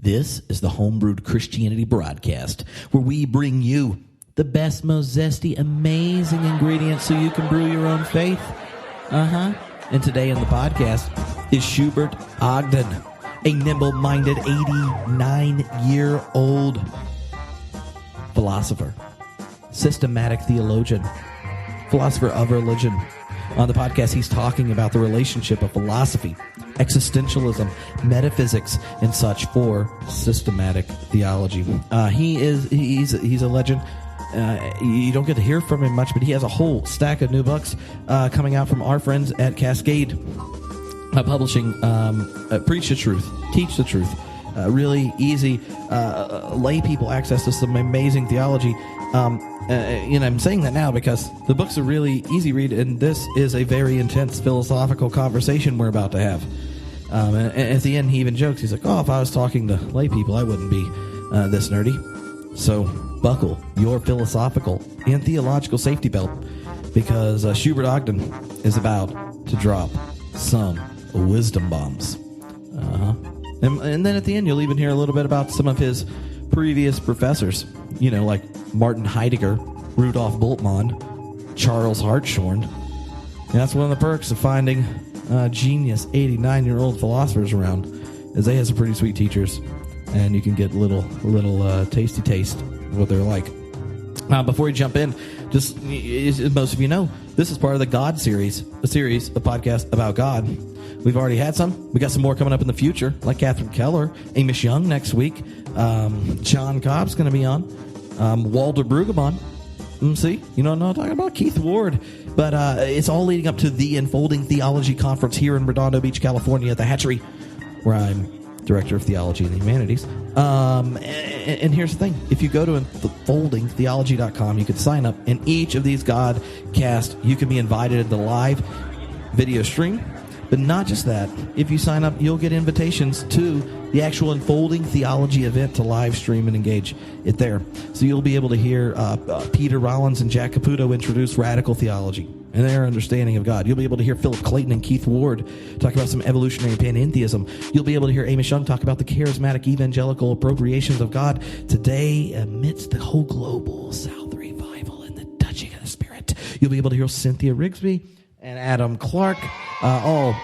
This is the Homebrewed Christianity broadcast, where we bring you the best, most zesty, amazing ingredients so you can brew your own faith. And today on the podcast is Schubert Ogden, a nimble-minded 89-year-old philosopher, systematic theologian, philosopher of religion. On the podcast, he's talking about the relationship of philosophy, existentialism, metaphysics, and such for systematic theology. He's a legend. You don't get to hear from him much, but he has a whole stack of new books coming out from our friends at Cascade Publishing. Preach the truth, teach the truth. Really easy lay people access to some amazing theology. I'm saying that now because the book's a really easy read, and this is a very intense philosophical conversation we're about to have. And at the end, he even jokes. He's like, if I was talking to lay people, I wouldn't be this nerdy. So buckle your philosophical and theological safety belt, because Schubert Ogden is about to drop some wisdom bombs. And then at the end, you'll even hear a little bit about some of his previous professors, like Martin Heidegger, Rudolf Bultmann, Charles Hartshorne. And that's one of the perks of finding genius 89-year-old philosophers around, is they have some pretty sweet teachers, and you can get little tasty taste of what they're like. Before we jump in, just as most of you know, this is part of the God series, a series of podcasts about God. We've already had some. We got some more coming up in the future, like Catherine Keller, Amish Young next week. John Cobb's going to be on. Walter Brueggemann. See? You know what I'm talking about? Keith Ward. But it's all leading up to the Unfolding Theology Conference here in Redondo Beach, California at the Hatchery, where I'm Director of Theology and the Humanities. And here's the thing. If you go to unfoldingtheology.com, you can sign up. In each of these Godcasts, you can be invited to the live video stream. But not just that. If you sign up, you'll get invitations to the actual Unfolding Theology event to live stream and engage it there. So you'll be able to hear Peter Rollins and Jack Caputo introduce radical theology and their understanding of God. You'll be able to hear Philip Clayton and Keith Ward talk about some evolutionary panentheism. You'll be able to hear Amish Young talk about the charismatic evangelical appropriations of God today amidst the whole global South revival and the touching of the Spirit. You'll be able to hear Cynthia Rigsby and Adam Clark all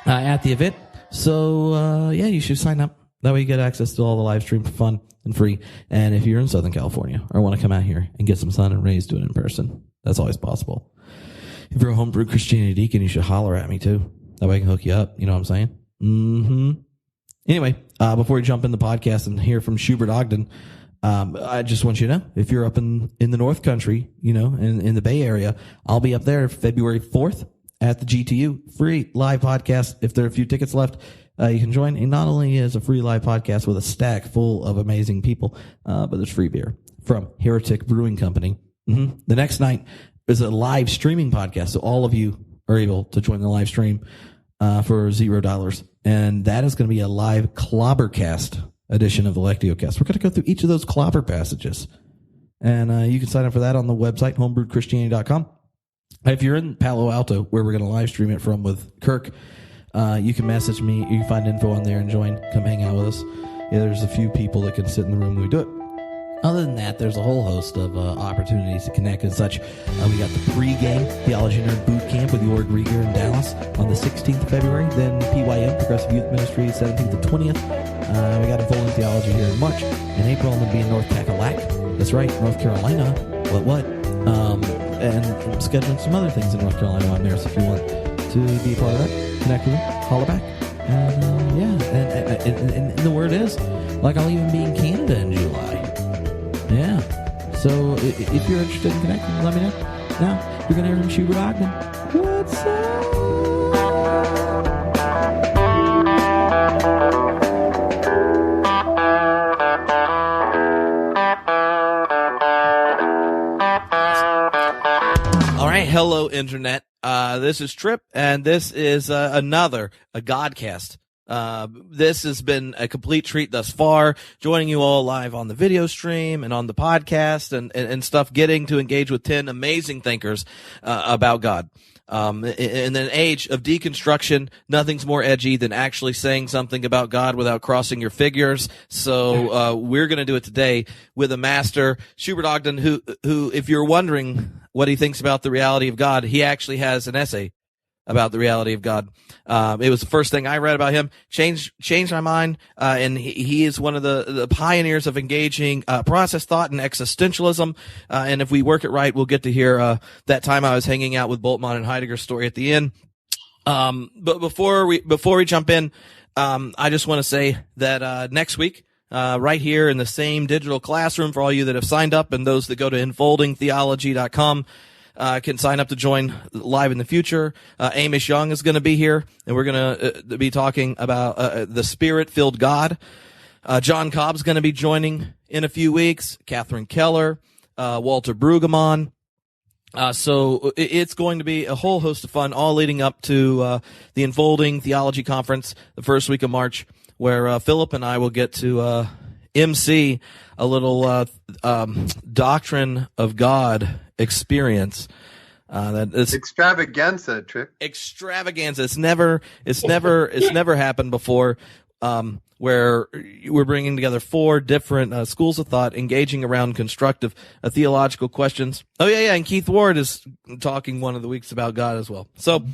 at the event. So, you should sign up. That way you get access to all the live stream for fun and free. And if you're in Southern California or want to come out here and get some sun and rays, do it in person. That's always possible. If you're a homebrew Christianity deacon, you should holler at me too. That way I can hook you up. You know what I'm saying? Anyway, before we jump in the podcast and hear from Schubert Ogden, I just want you to know, if you're up in the North Country, in the Bay Area, I'll be up there February 4th at the GTU. Free live podcast. If there are a few tickets left, you can join. And not only is a free live podcast with a stack full of amazing people, but there's free beer from Heretic Brewing Company. The next night is a live streaming podcast, so all of you are able to join the live stream for $0. And that is going to be a live Clobbercast edition of the LectioCast. We're going to go through each of those clobber passages. And you can sign up for that on the website, homebrewedchristianity.com. If you're in Palo Alto, where we're going to live stream it from with Kirk, you can message me. You can find info on there and join. Come hang out with us. There's a few people that can sit in the room when we do it. Other than that, there's a whole host of opportunities to connect and such. We got the pregame Theology Nerd Boot Camp with Jorg Rieger in Dallas on the 16th of February. Then PYM, Progressive Youth Ministry, 17th to 20th. We got Unfolding Theology here in March. In April, I'm going to be in North Cackalack. That's right, North Carolina. What? And I'm scheduling some other things in North Carolina on there. So if you want to be a part of that, connect with me, holler back. And and the word is, I'll even be in Canada in July. Yeah. So if you're interested in connecting, let me know. Now, you're going to hear from Schubert Ogden. What's up? All right. Hello, Internet. This is Trip, and this is a Godcast. This has been a complete treat thus far, joining you all live on the video stream and on the podcast and stuff, getting to engage with 10 amazing thinkers about God. In an age of deconstruction, nothing's more edgy than actually saying something about God without crossing your figures. So we're going to do it today with a master, Schubert Ogden, who, if you're wondering what he thinks about the reality of God, he actually has an essay about the reality of God. It was the first thing I read about him, changed my mind, and he is one of the pioneers of engaging process thought and existentialism. And if we work it right, we'll get to hear that time I was hanging out with Bultmann and Heidegger's story at the end. But before we jump in, I just want to say that next week, right here in the same digital classroom, for all you that have signed up and those that go to unfoldingtheology.com, can sign up to join live in the future. Amish Young is going to be here, and we're going to be talking about the Spirit-filled God. John Cobb's going to be joining in a few weeks. Catherine Keller, Walter Brueggemann. So it's going to be a whole host of fun, all leading up to the Unfolding Theology Conference the first week of March, where Philip and I will get to MC a little Doctrine of God experience. That is extravaganza trip. Extravaganza. It's never happened before. Where we're bringing together 4 different schools of thought, engaging around constructive theological questions. Oh yeah, and Keith Ward is talking one of the weeks about God as well. So,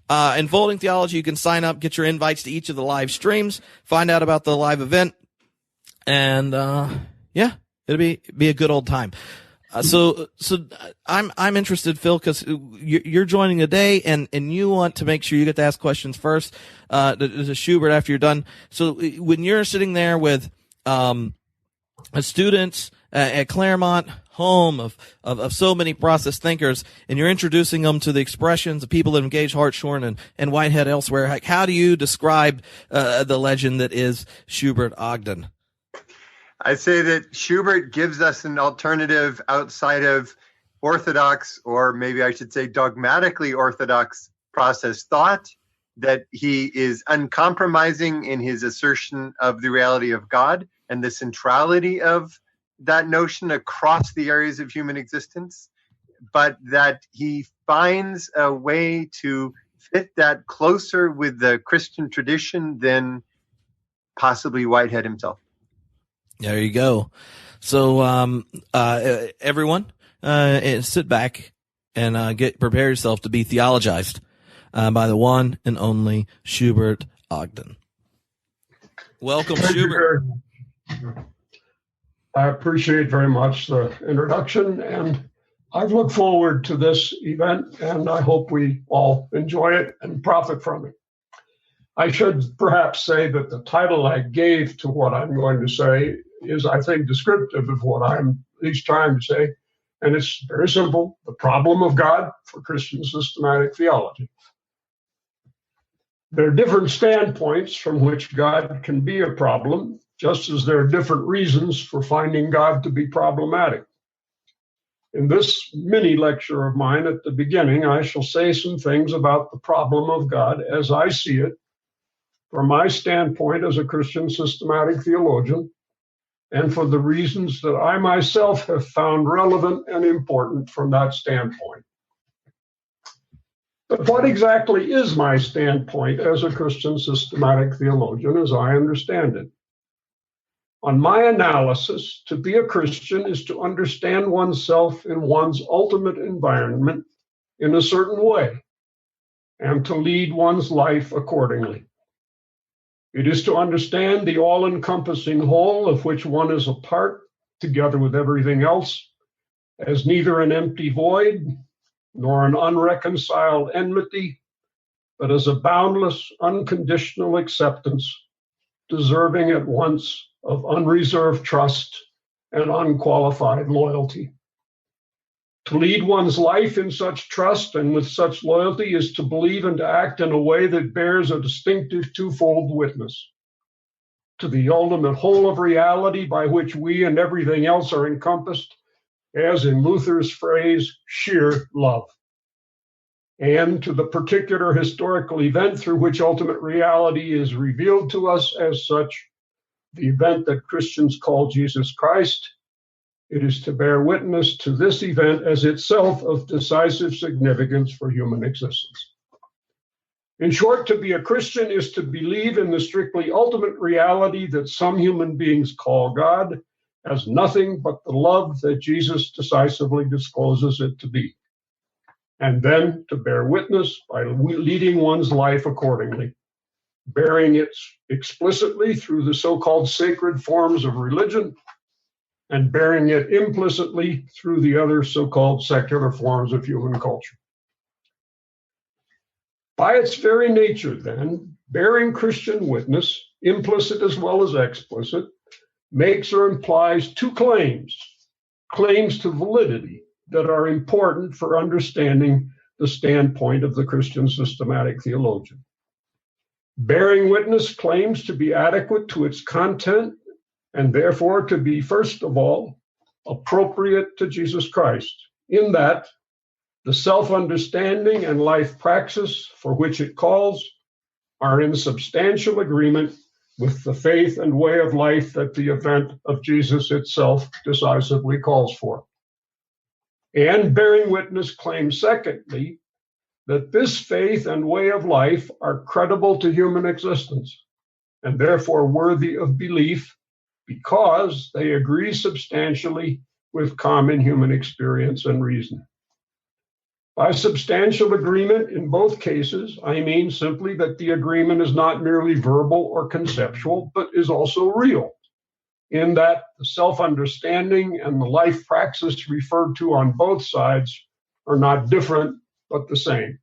Unfolding Theology, you can sign up, get your invites to each of the live streams, find out about the live event, and yeah, it'll be a good old time. So I'm interested, Phil, because you're joining today, and you want to make sure you get to ask questions first to Schubert after you're done. So when you're sitting there with students at Claremont, home of so many process thinkers, and you're introducing them to the expressions of people that engage Hartshorne and Whitehead elsewhere, like, how do you describe the legend that is Schubert Ogden? I say that Schubert gives us an alternative outside of orthodox, or maybe I should say dogmatically orthodox process thought, that he is uncompromising in his assertion of the reality of God and the centrality of that notion across the areas of human existence, but that he finds a way to fit that closer with the Christian tradition than possibly Whitehead himself. There you go. So, everyone, sit back and prepare yourself to be theologized by the one and only Schubert Ogden. Welcome, Schubert. I appreciate very much the introduction, and I've looked forward to this event, and I hope we all enjoy it and profit from it. I should perhaps say that the title I gave to what I'm going to say is, I think, descriptive of what I'm at least trying to say. And it's very simple: the problem of God for Christian systematic theology. There are different standpoints from which God can be a problem, just as there are different reasons for finding God to be problematic. In this mini lecture of mine at the beginning, I shall say some things about the problem of God as I see it, from my standpoint as a Christian systematic theologian, and for the reasons that I myself have found relevant and important from that standpoint. But what exactly is my standpoint as a Christian systematic theologian, as I understand it? On my analysis, to be a Christian is to understand oneself in one's ultimate environment in a certain way, and to lead one's life accordingly. It is to understand the all-encompassing whole of which one is a part, together with everything else, as neither an empty void nor an unreconciled enmity, but as a boundless, unconditional acceptance, deserving at once of unreserved trust and unqualified loyalty. To lead one's life in such trust and with such loyalty is to believe and to act in a way that bears a distinctive twofold witness: to the ultimate whole of reality by which we and everything else are encompassed, as in Luther's phrase, sheer love. and to the particular historical event through which ultimate reality is revealed to us as such, the event that Christians call Jesus Christ. It is to bear witness to this event as itself of decisive significance for human existence. In short, to be a Christian is to believe in the strictly ultimate reality that some human beings call God as nothing but the love that Jesus decisively discloses it to be, and then to bear witness by leading one's life accordingly, bearing it explicitly through the so-called sacred forms of religion, and bearing it implicitly through the other so-called secular forms of human culture. By its very nature, then, bearing Christian witness, implicit as well as explicit, makes or implies two claims to validity that are important for understanding the standpoint of the Christian systematic theologian. Bearing witness claims to be adequate to its content and therefore to be, first of all, appropriate to Jesus Christ, in that the self-understanding and life praxis for which it calls are in substantial agreement with the faith and way of life that the event of Jesus itself decisively calls for. And bearing witness claims, secondly, that this faith and way of life are credible to human existence and therefore worthy of belief because they agree substantially with common human experience and reason. By substantial agreement in both cases, I mean simply that the agreement is not merely verbal or conceptual, but is also real, in that the self-understanding and the life praxis referred to on both sides are not different, but the same.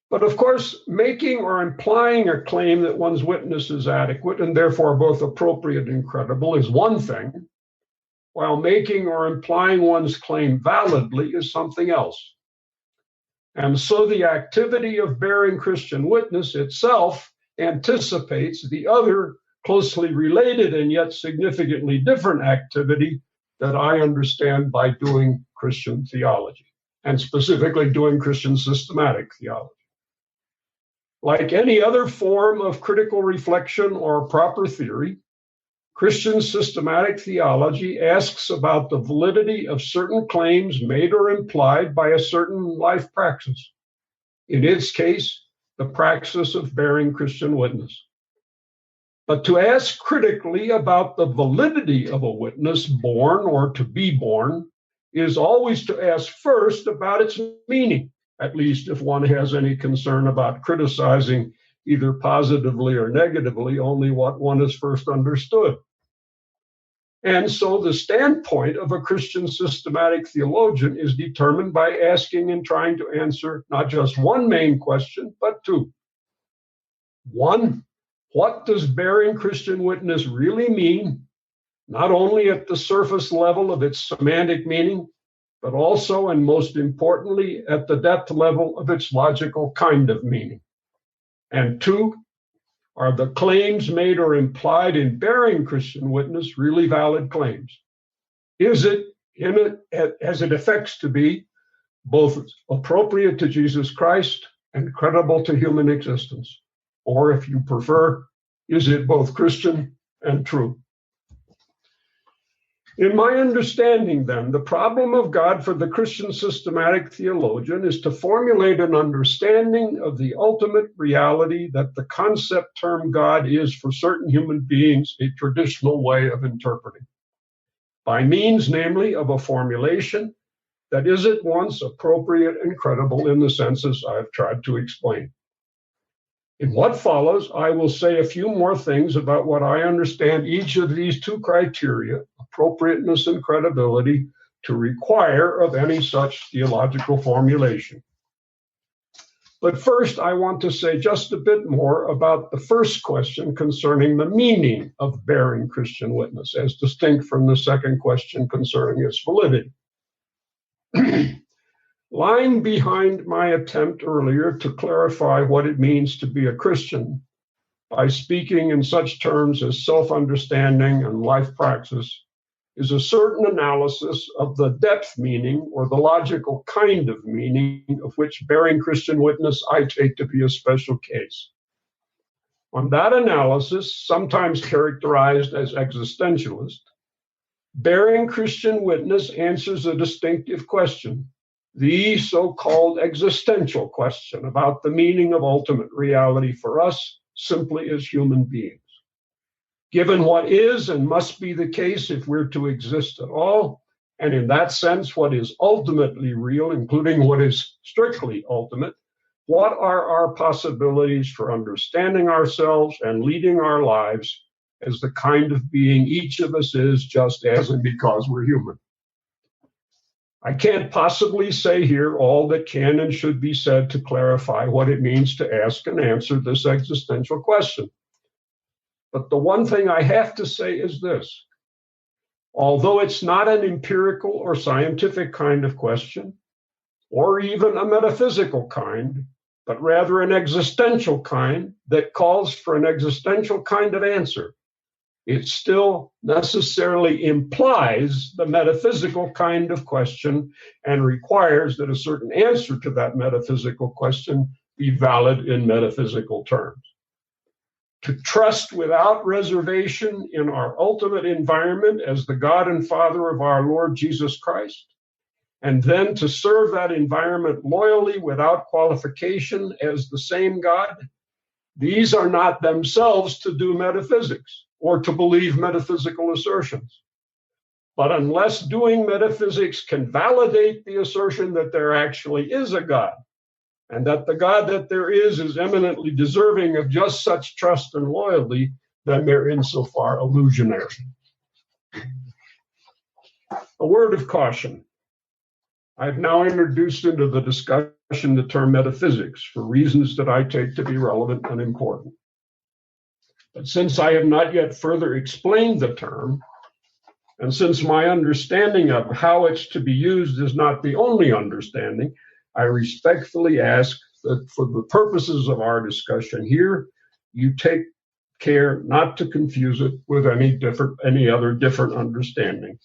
But of course, making or implying a claim that one's witness is adequate and therefore both appropriate and credible is one thing, while making or implying one's claim validly is something else. And so the activity of bearing Christian witness itself anticipates the other closely related and yet significantly different activity that I understand by doing Christian theology, and specifically doing Christian systematic theology. Like any other form of critical reflection or proper theory, Christian systematic theology asks about the validity of certain claims made or implied by a certain life praxis. In its case, the praxis of bearing Christian witness. But to ask critically about the validity of a witness born or to be born is always to ask first about its meaning, at least if one has any concern about criticizing either positively or negatively only what one has first understood. And so the standpoint of a Christian systematic theologian is determined by asking and trying to answer not just one main question, but two. One, what does bearing Christian witness really mean, not only at the surface level of its semantic meaning, but also and most importantly at the depth level of its logical kind of meaning? And two, are the claims made or implied in bearing Christian witness really valid claims? Is it, as it affects to be, both appropriate to Jesus Christ and credible to human existence? Or if you prefer, is it both Christian and true? In my understanding, then, the problem of God for the Christian systematic theologian is to formulate an understanding of the ultimate reality that the concept term God is for certain human beings a traditional way of interpreting, by means, namely, of a formulation that is at once appropriate and credible in the senses I've tried to explain. In what follows, I will say a few more things about what I understand each of these two criteria, appropriateness and credibility, to require of any such theological formulation. But first, I want to say just a bit more about the first question concerning the meaning of bearing Christian witness, as distinct from the second question concerning its validity. Lying behind my attempt earlier to clarify what it means to be a Christian by speaking in such terms as self-understanding and life praxis is a certain analysis of the depth meaning or the logical kind of meaning of which bearing Christian witness I take to be a special case. On that analysis, sometimes characterized as existentialist, bearing Christian witness answers a distinctive question, the so-called existential question about the meaning of ultimate reality for us simply as human beings. Given what is and must be the case if we're to exist at all, and in that sense, what is ultimately real, including what is strictly ultimate, what are our possibilities for understanding ourselves and leading our lives as the kind of being each of us is just as and because we're human? I can't possibly say here all that can and should be said to clarify what it means to ask and answer this existential question. But the one thing I have to say is this. Although it's not an empirical or scientific kind of question, or even a metaphysical kind, but rather an existential kind that calls for an existential kind of answer, it still necessarily implies the metaphysical kind of question and requires that a certain answer to that metaphysical question be valid in metaphysical terms. To trust without reservation in our ultimate environment as the God and Father of our Lord Jesus Christ, and then to serve that environment loyally without qualification as the same God, these are not themselves to do metaphysics or to believe metaphysical assertions. But unless doing metaphysics can validate the assertion that there actually is a God, and that the God that there is eminently deserving of just such trust and loyalty, then they're insofar illusionary. A word of caution. I've now introduced into the discussion the term metaphysics for reasons that I take to be relevant and important. But since I have not yet further explained the term, and since my understanding of how it's to be used is not the only understanding, I respectfully ask that for the purposes of our discussion here, you take care not to confuse it with any other different understanding.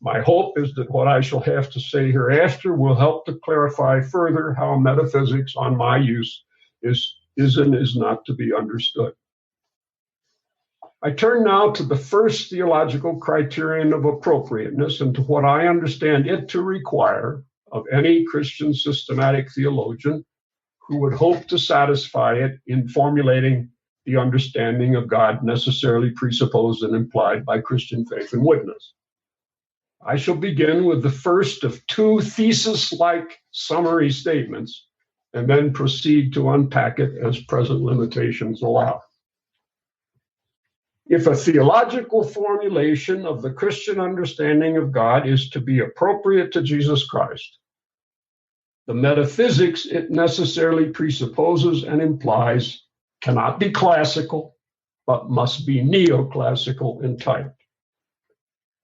My hope is that what I shall have to say hereafter will help to clarify further how metaphysics on my use is and is not to be understood. I turn now to the first theological criterion of appropriateness and to what I understand it to require of any Christian systematic theologian who would hope to satisfy it in formulating the understanding of God necessarily presupposed and implied by Christian faith and witness. I shall begin with the first of two thesis-like summary statements and then proceed to unpack it as present limitations allow. If a theological formulation of the Christian understanding of God is to be appropriate to Jesus Christ, the metaphysics it necessarily presupposes and implies cannot be classical, but must be neoclassical in type.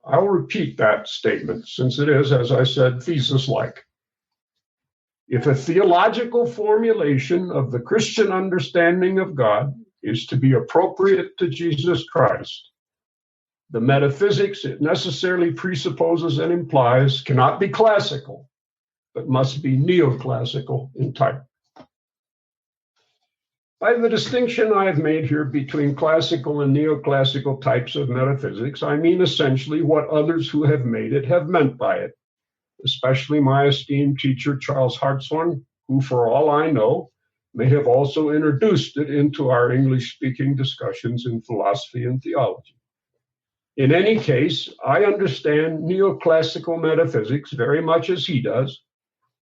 I'll repeat that statement since it is, as I said, thesis-like. If a theological formulation of the Christian understanding of God is to be appropriate to Jesus Christ, the metaphysics it necessarily presupposes and implies cannot be classical, but must be neoclassical in type. By the distinction I have made here between classical and neoclassical types of metaphysics, I mean essentially what others who have made it have meant by it, especially my esteemed teacher, Charles Hartshorne, who, for all I know, may have also introduced it into our English-speaking discussions in philosophy and theology. In any case, I understand neoclassical metaphysics very much as he does,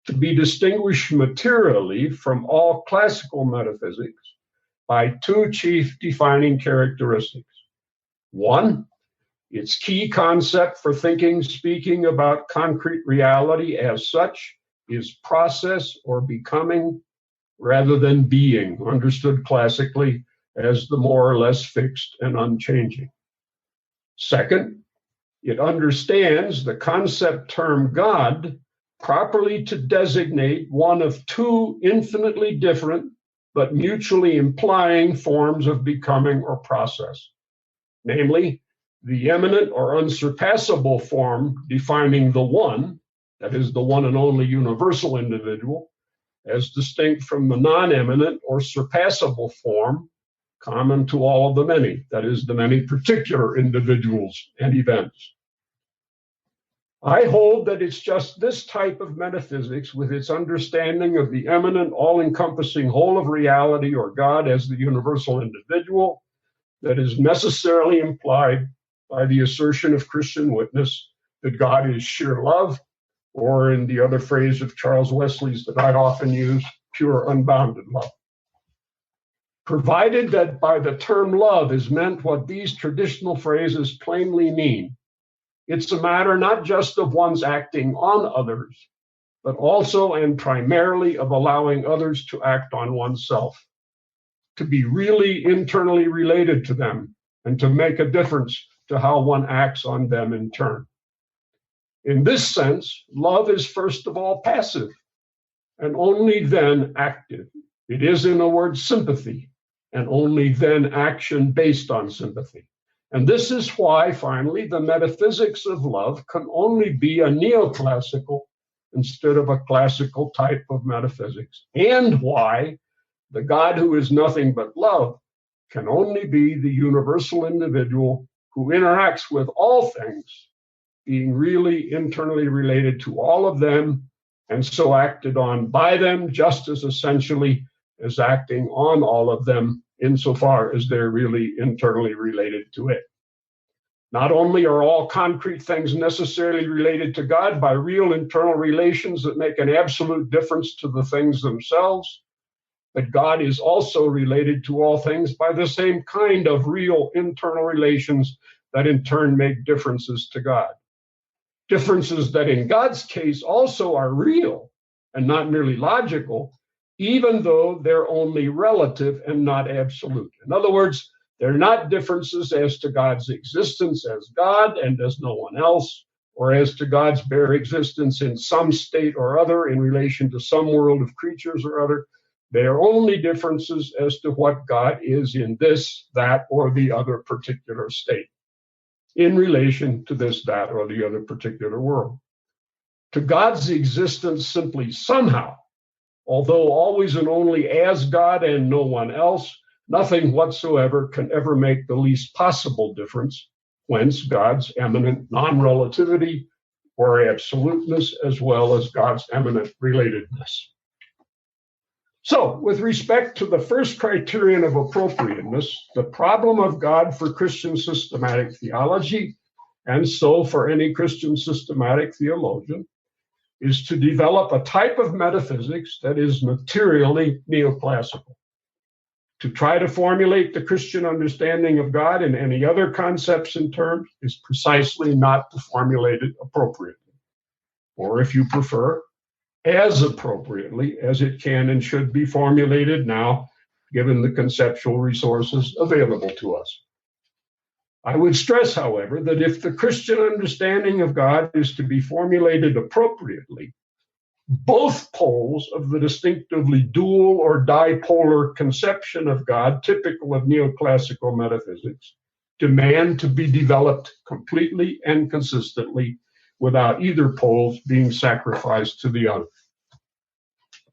to be distinguished materially from all classical metaphysics by two chief defining characteristics. One, its key concept for thinking, speaking about concrete reality as such is process or becoming rather than being, understood classically as the more or less fixed and unchanging. Second, it understands the concept term God properly to designate one of two infinitely different but mutually implying forms of becoming or process, namely the eminent or unsurpassable form defining the one, that is the one and only universal individual, as distinct from the non-eminent or surpassable form common to all of the many, that is the many particular individuals and events. I hold that it's just this type of metaphysics, with its understanding of the eminent, all-encompassing whole of reality, or God as the universal individual, that is necessarily implied by the assertion of Christian witness that God is sheer love, or in the other phrase of Charles Wesley's that I often use, pure unbounded love. Provided that by the term love is meant what these traditional phrases plainly mean, it's a matter not just of one's acting on others, but also and primarily of allowing others to act on oneself, to be really internally related to them, and to make a difference to how one acts on them in turn. In this sense, love is first of all passive, and only then active. It is, in a word, sympathy, and only then action based on sympathy. And this is why, finally, the metaphysics of love can only be a neoclassical instead of a classical type of metaphysics, and why the God who is nothing but love can only be the universal individual who interacts with all things, being really internally related to all of them, and so acted on by them just as essentially as acting on all of them insofar as they're really internally related to it. Not only are all concrete things necessarily related to God by real internal relations that make an absolute difference to the things themselves, but God is also related to all things by the same kind of real internal relations that in turn make differences to God. Differences that in God's case also are real and not merely logical, even though they're only relative and not absolute. In other words, they're not differences as to God's existence as God and as no one else, or as to God's bare existence in some state or other in relation to some world of creatures or other. They are only differences as to what God is in this, that, or the other particular state, in relation to this, that, or the other particular world. To God's existence simply somehow, although always and only as God and no one else, nothing whatsoever can ever make the least possible difference, whence God's eminent non-relativity or absoluteness, as well as God's eminent relatedness. So, with respect to the first criterion of appropriateness, the problem of God for Christian systematic theology, and so for any Christian systematic theologian, is to develop a type of metaphysics that is materially neoclassical. To try to formulate the Christian understanding of God in any other concepts and terms is precisely not to formulate it appropriately, or if you prefer, as appropriately as it can and should be formulated now, given the conceptual resources available to us. I would stress, however, that if the Christian understanding of God is to be formulated appropriately, both poles of the distinctively dual or dipolar conception of God, typical of neoclassical metaphysics, demand to be developed completely and consistently without either pole being sacrificed to the other.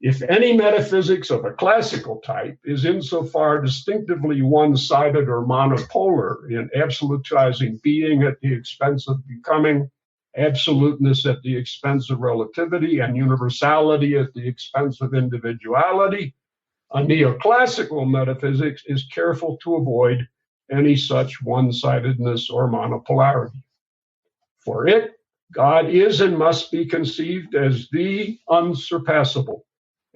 If any metaphysics of a classical type is insofar distinctively one-sided or monopolar in absolutizing being at the expense of becoming, absoluteness at the expense of relativity, and universality at the expense of individuality, a neoclassical metaphysics is careful to avoid any such one-sidedness or monopolarity. For it, God is and must be conceived as the unsurpassable.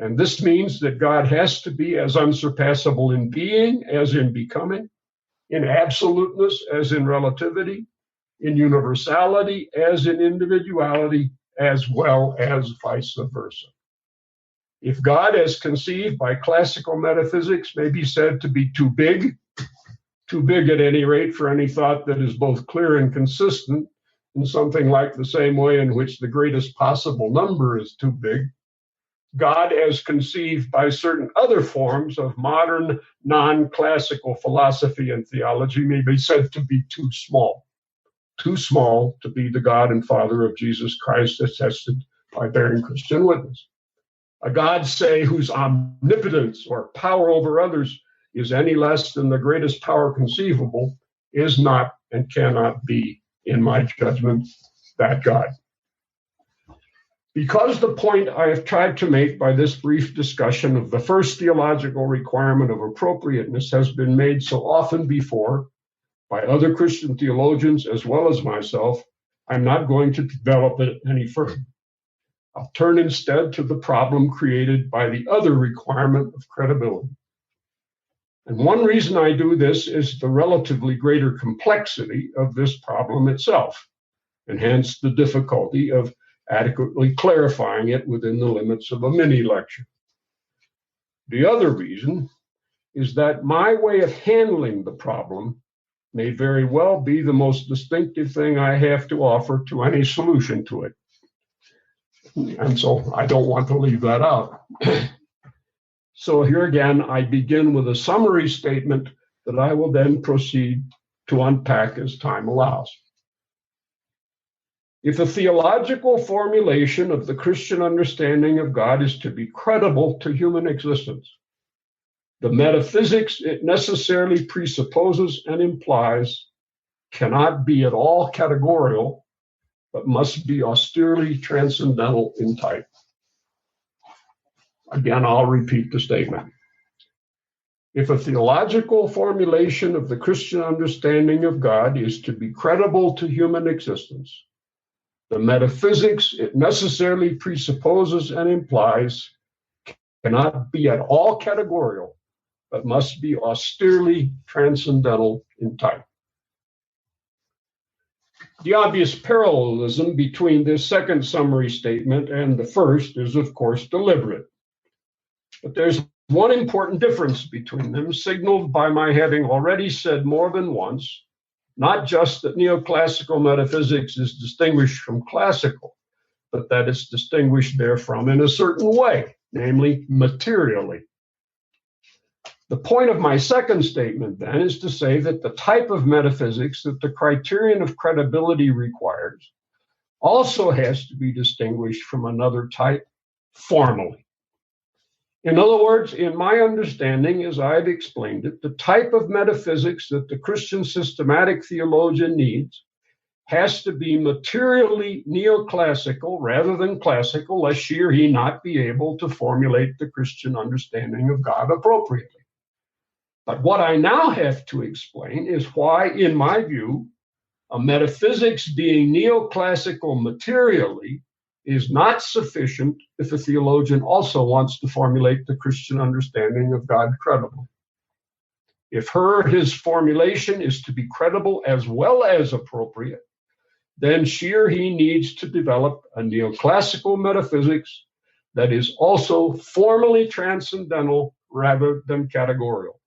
And this means that God has to be as unsurpassable in being as in becoming, in absoluteness as in relativity, in universality as in individuality, as well as vice versa. If God, as conceived by classical metaphysics, may be said to be too big at any rate for any thought that is both clear and consistent, in something like the same way in which the greatest possible number is too big, God, as conceived by certain other forms of modern non-classical philosophy and theology, may be said to be too small. too small to be the God and Father of Jesus Christ, attested by bearing Christian witness. A God, say, whose omnipotence or power over others is any less than the greatest power conceivable, is not and cannot be, in my judgment, that God. Because the point I have tried to make by this brief discussion of the first theological requirement of appropriateness has been made so often before by other Christian theologians as well as myself, I'm not going to develop it any further. I'll turn instead to the problem created by the other requirement of credibility. And one reason I do this is the relatively greater complexity of this problem itself, and hence the difficulty of adequately clarifying it within the limits of a mini lecture. The other reason is that my way of handling the problem may very well be the most distinctive thing I have to offer to any solution to it. And so I don't want to leave that out. So here again, I begin with a summary statement that I will then proceed to unpack as time allows. If a theological formulation of the Christian understanding of God is to be credible to human existence, the metaphysics it necessarily presupposes and implies cannot be at all categorical, but must be austerely transcendental in type. Again, I'll repeat the statement. If a theological formulation of the Christian understanding of God is to be credible to human existence, the metaphysics it necessarily presupposes and implies cannot be at all categorical, but must be austerely transcendental in type. The obvious parallelism between this second summary statement and the first is, of course, deliberate. But there's one important difference between them, signaled by my having already said more than once, not just that neoclassical metaphysics is distinguished from classical, but that it's distinguished therefrom in a certain way, namely materially. The point of my second statement, then, is to say that the type of metaphysics that the criterion of credibility requires also has to be distinguished from another type formally. In other words, in my understanding, as I've explained it, the type of metaphysics that the Christian systematic theologian needs has to be materially neoclassical rather than classical, lest she or he not be able to formulate the Christian understanding of God appropriately. But what I now have to explain is why, in my view, a metaphysics being neoclassical materially is not sufficient if a theologian also wants to formulate the Christian understanding of God credibly. If his formulation is to be credible as well as appropriate, then she or he needs to develop a neoclassical metaphysics that is also formally transcendental rather than categorical.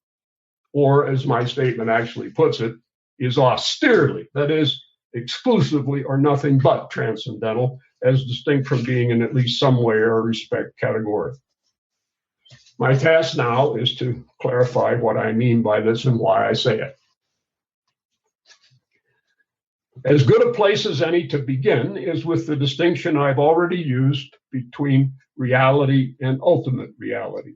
Or, as my statement actually puts it, is austerely, that is, exclusively or nothing but transcendental, as distinct from being in at least some way or respect categorical. My task now is to clarify what I mean by this and why I say it. As good a place as any to begin is with the distinction I've already used between reality and ultimate reality,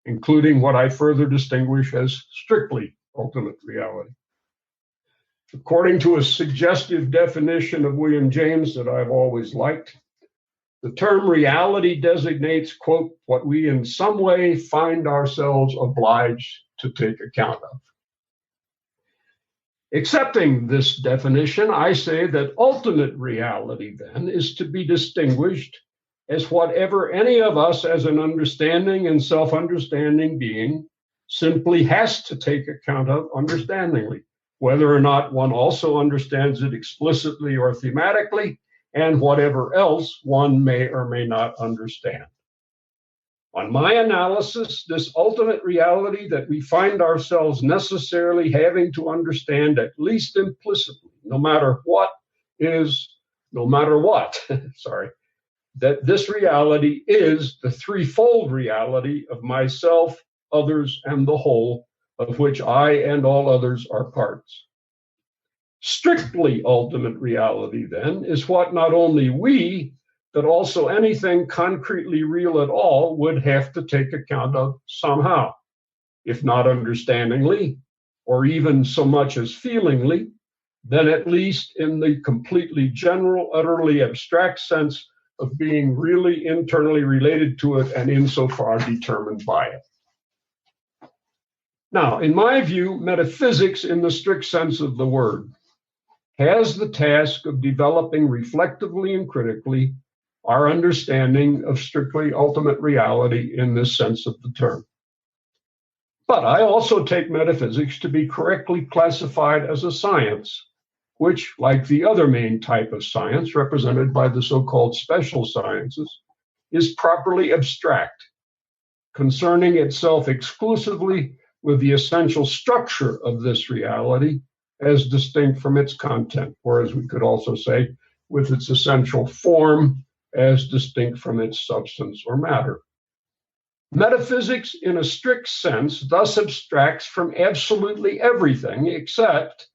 including what I further distinguish as strictly ultimate reality. According to a suggestive definition of William James that I've always liked, the term reality designates, quote, what we in some way find ourselves obliged to take account of. Accepting this definition, I say that ultimate reality then is to be distinguished as whatever any of us as an understanding and self-understanding being simply has to take account of understandingly, whether or not one also understands it explicitly or thematically, and whatever else one may or may not understand. On my analysis, this ultimate reality that we find ourselves necessarily having to understand, at least implicitly, no matter what, that this reality is the threefold reality of myself, others, and the whole, of which I and all others are parts. Strictly ultimate reality, then, is what not only we, but also anything concretely real at all would have to take account of somehow, if not understandingly, or even so much as feelingly, then at least in the completely general, utterly abstract sense of being really internally related to it and insofar determined by it. Now, in my view, metaphysics in the strict sense of the word has the task of developing reflectively and critically our understanding of strictly ultimate reality in this sense of the term. But I also take metaphysics to be correctly classified as a science, which, like the other main type of science represented by the so-called special sciences, is properly abstract, concerning itself exclusively with the essential structure of this reality as distinct from its content, or as we could also say, with its essential form as distinct from its substance or matter. Metaphysics, in a strict sense, thus abstracts from absolutely everything except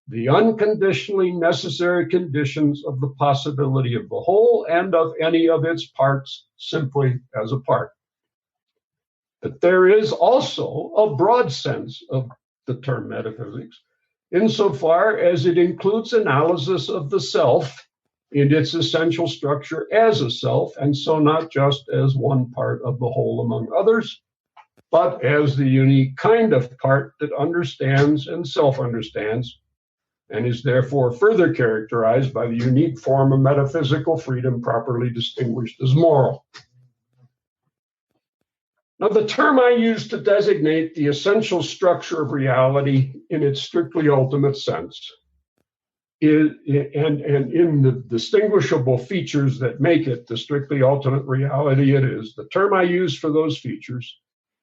the unconditionally necessary conditions of the possibility of the whole and of any of its parts simply as a part. But there is also a broad sense of the term metaphysics, insofar as it includes analysis of the self in its essential structure as a self, and so not just as one part of the whole among others, but as the unique kind of part that understands and self-understands, and is therefore further characterized by the unique form of metaphysical freedom properly distinguished as moral. Now, the term I use to designate the essential structure of reality in its strictly ultimate sense and in the distinguishable features that make it the strictly ultimate reality it is, the term I use for those features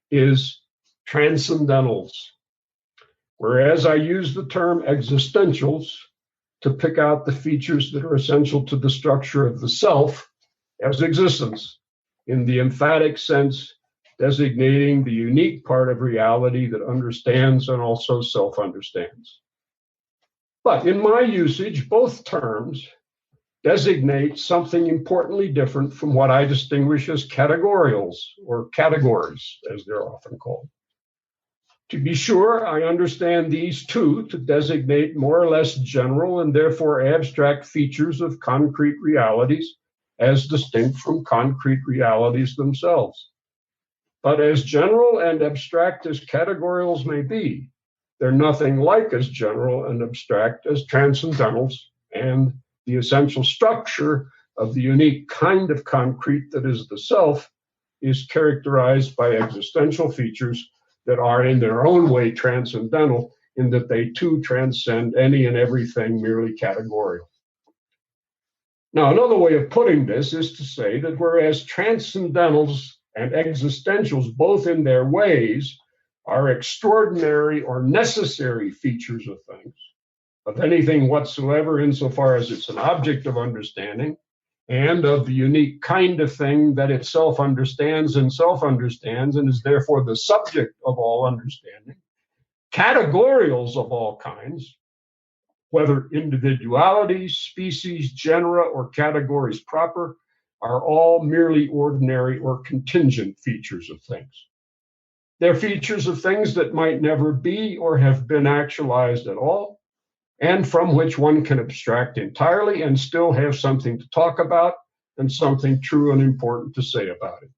is transcendentals, whereas I use the term existentials to pick out the features that are essential to the structure of the self as existence, in the emphatic sense designating the unique part of reality that understands and also self-understands. But in my usage, both terms designate something importantly different from what I distinguish as categorials, or categories, as they're often called. To be sure, I understand these two to designate more or less general and therefore abstract features of concrete realities as distinct from concrete realities themselves. But as general and abstract as categorials may be, they're nothing like as general and abstract as transcendentals, and the essential structure of the unique kind of concrete that is the self is characterized by existential features that are in their own way transcendental, in that they too transcend any and everything merely categorical. Now, another way of putting this is to say that whereas transcendentals and existentials, both in their ways, are extraordinary or necessary features of things, of anything whatsoever insofar as it's an object of understanding, and of the unique kind of thing that itself understands and self-understands and is therefore the subject of all understanding, categorials of all kinds, whether individualities, species, genera, or categories proper, are all merely ordinary or contingent features of things. They're features of things that might never be or have been actualized at all, and from which one can abstract entirely and still have something to talk about and something true and important to say about it.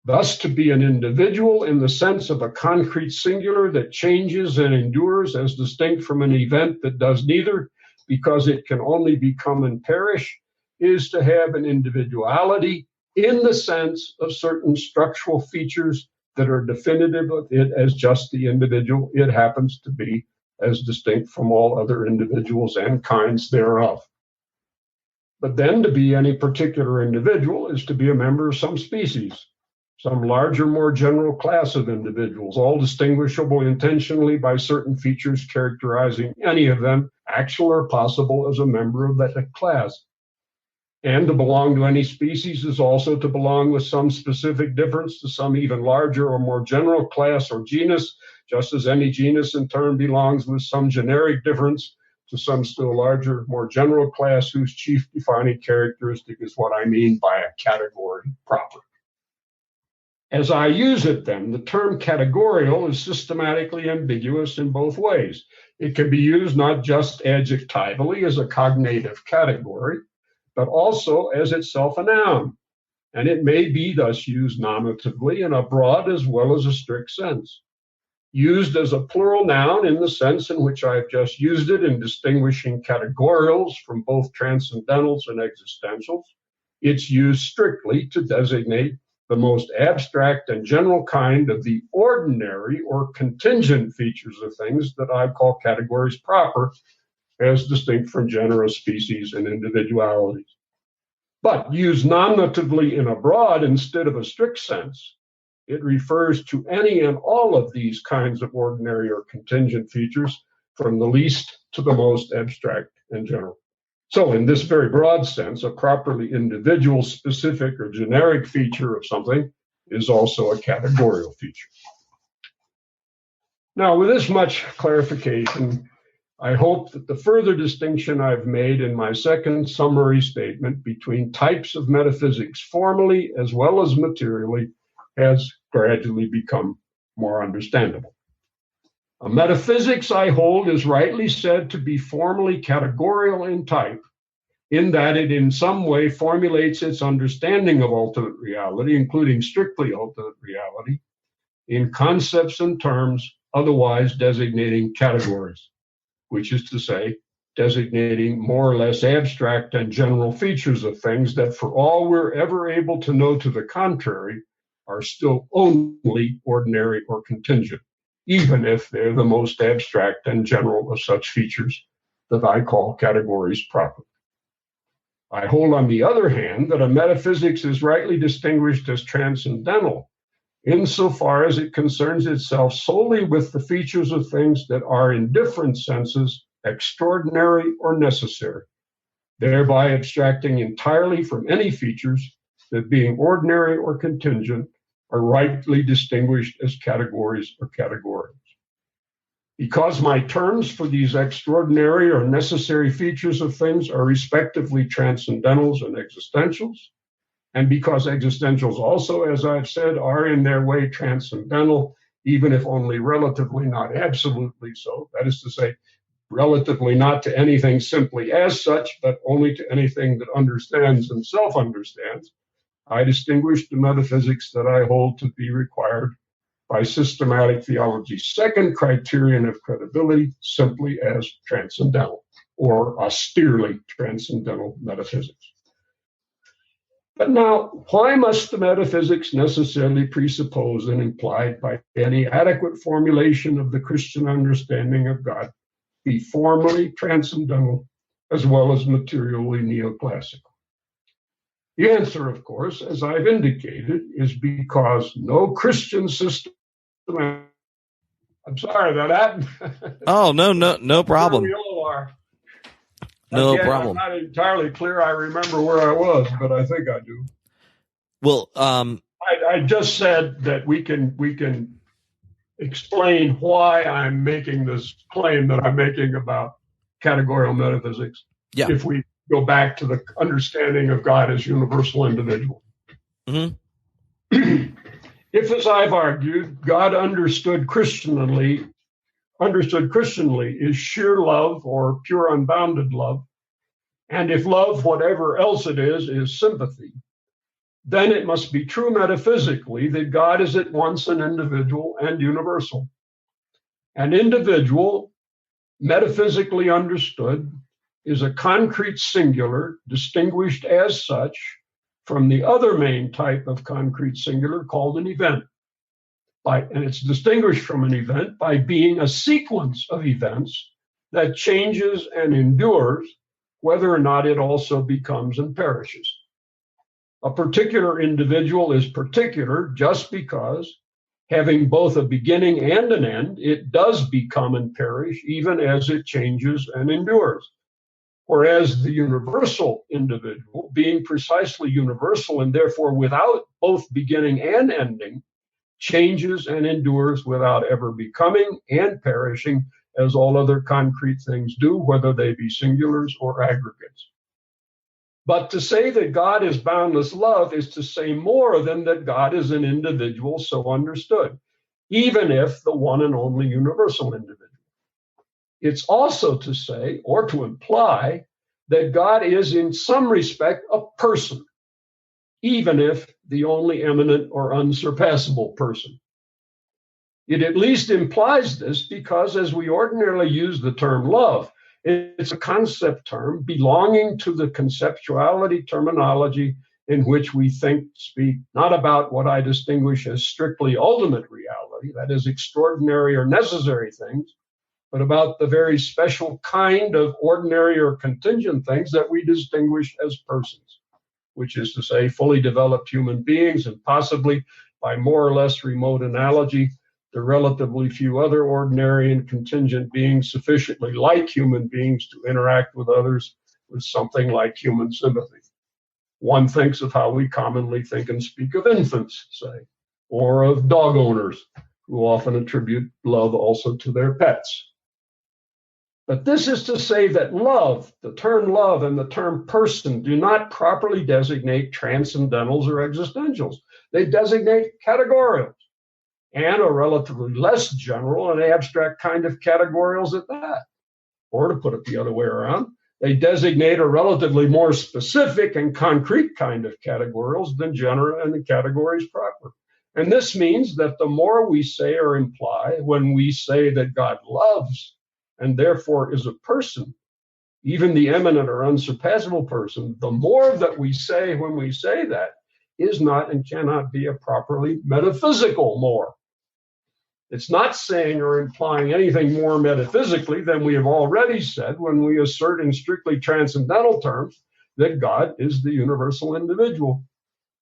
Thus, to be an individual in the sense of a concrete singular that changes and endures as distinct from an event that does neither, because it can only become and perish, is to have an individuality in the sense of certain structural features that are definitive of it as just the individual it happens to be, as distinct from all other individuals and kinds thereof. But then to be any particular individual is to be a member of some species, some larger, more general class of individuals, all distinguishable intentionally by certain features characterizing any of them, actual or possible, as a member of that class. And to belong to any species is also to belong with some specific difference to some even larger or more general class or genus, just as any genus in turn belongs with some generic difference to some still larger, more general class whose chief defining characteristic is what I mean by a category proper. As I use it then, the term categorial is systematically ambiguous in both ways. It can be used not just adjectively as a cognitive category, but also as itself a noun. And it may be thus used nominatively in a broad as well as a strict sense. Used as a plural noun in the sense in which I have just used it in distinguishing categorials from both transcendentals and existentials, it's used strictly to designate the most abstract and general kind of the ordinary or contingent features of things that I call categories proper, as distinct from genera, species, and individualities. But used nominatively in a broad instead of a strict sense, it refers to any and all of these kinds of ordinary or contingent features, from the least to the most abstract and general. So in this very broad sense, a properly individual, specific, or generic feature of something is also a categorical feature. Now, with this much clarification, I hope that the further distinction I've made in my second summary statement between types of metaphysics formally as well as materially has gradually become more understandable. A metaphysics, I hold, is rightly said to be formally categorial in type, in that it in some way formulates its understanding of ultimate reality, including strictly ultimate reality, in concepts and terms otherwise designating categories, which is to say, designating more or less abstract and general features of things that, for all we're ever able to know to the contrary, are still only ordinary or contingent, even if they're the most abstract and general of such features that I call categories proper. I hold, on the other hand, that a metaphysics is rightly distinguished as transcendental, insofar as it concerns itself solely with the features of things that are in different senses extraordinary or necessary, thereby abstracting entirely from any features that, being ordinary or contingent, are rightly distinguished as categories or categories. Because my terms for these extraordinary or necessary features of things are respectively transcendentals and existentials, and because existentials also, as I've said, are in their way transcendental, even if only relatively, not absolutely so, that is to say, relatively not to anything simply as such, but only to anything that understands and self-understands, I distinguish the metaphysics that I hold to be required by systematic theology's second criterion of credibility simply as transcendental, or austerely transcendental metaphysics. But now, why must the metaphysics necessarily presuppose and implied by any adequate formulation of the Christian understanding of God be formally transcendental as well as materially neoclassical? The answer, of course, as I've indicated, is because no Christian system. I'm sorry about that. Oh, no problem. We all are. No Again, problem. I'm not entirely clear. I remember where I was, but I think I do. Well, I just said that we can explain why I'm making this claim that I'm making about categorical metaphysics. Yeah. If we go back to the understanding of God as universal individual. Mm-hmm. If, as I've argued, God understood Christianly is sheer love or pure unbounded love, and if love, whatever else it is sympathy, then it must be true metaphysically that God is at once an individual and universal. An individual, metaphysically understood, is a concrete singular distinguished as such from the other main type of concrete singular called an event. And it's distinguished from an event by being a sequence of events that changes and endures, whether or not it also becomes and perishes. A particular individual is particular just because, having both a beginning and an end, it does become and perish even as it changes and endures. Whereas the universal individual, being precisely universal and therefore without both beginning and ending, changes and endures without ever becoming and perishing, as all other concrete things do, whether they be singulars or aggregates. But to say that God is boundless love is to say more than that God is an individual so understood, even if the one and only universal individual. It's also to say, or to imply, that God is in some respect a person, even if the only eminent or unsurpassable person. It at least implies this because, as we ordinarily use the term love, it's a concept term belonging to the conceptuality terminology in which we speak not about what I distinguish as strictly ultimate reality, that is, extraordinary or necessary things, but about the very special kind of ordinary or contingent things that we distinguish as persons, which is to say, fully developed human beings, and possibly, by more or less remote analogy, the relatively few other ordinary and contingent beings sufficiently like human beings to interact with others with something like human sympathy. One thinks of how we commonly think and speak of infants, say, or of dog owners, who often attribute love also to their pets. But this is to say that love, the term love and the term person, do not properly designate transcendentals or existentials. They designate categorials, and a relatively less general and abstract kind of categorials at that. Or to put it the other way around, they designate a relatively more specific and concrete kind of categorials than genera and the categories proper. And this means that the more we say or imply when we say that God loves and therefore is a person, even the eminent or unsurpassable person, the more that we say when we say that is not and cannot be a properly metaphysical more. It's not saying or implying anything more metaphysically than we have already said when we assert in strictly transcendental terms that God is the universal individual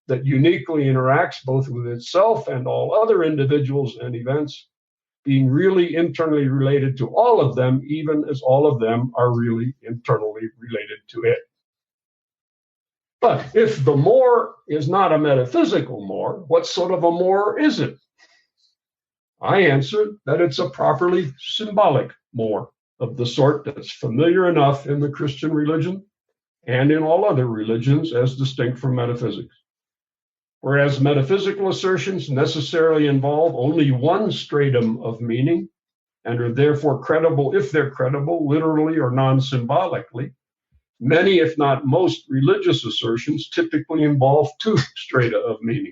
that uniquely interacts both with itself and all other individuals and events, being really internally related to all of them, even as all of them are really internally related to it. But if the more is not a metaphysical more, what sort of a more is it? I answer that it's a properly symbolic more of the sort that's familiar enough in the Christian religion and in all other religions as distinct from metaphysics. Whereas metaphysical assertions necessarily involve only one stratum of meaning and are therefore credible if they're credible, literally or non-symbolically, many, if not most, religious assertions typically involve two strata of meaning.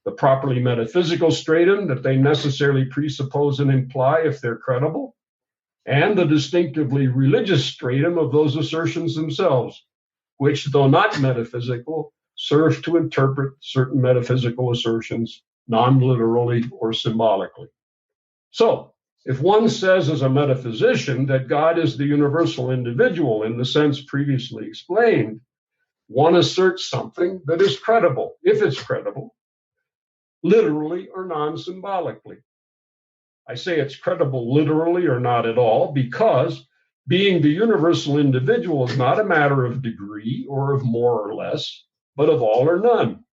The properly metaphysical stratum that they necessarily presuppose and imply if they're credible, and the distinctively religious stratum of those assertions themselves, which, though not metaphysical, serve to interpret certain metaphysical assertions non-literally or symbolically. So, if one says as a metaphysician that God is the universal individual in the sense previously explained, one asserts something that is credible, if it's credible, literally or non-symbolically. I say it's credible literally or not at all because being the universal individual is not a matter of degree or of more or less, but of all or none.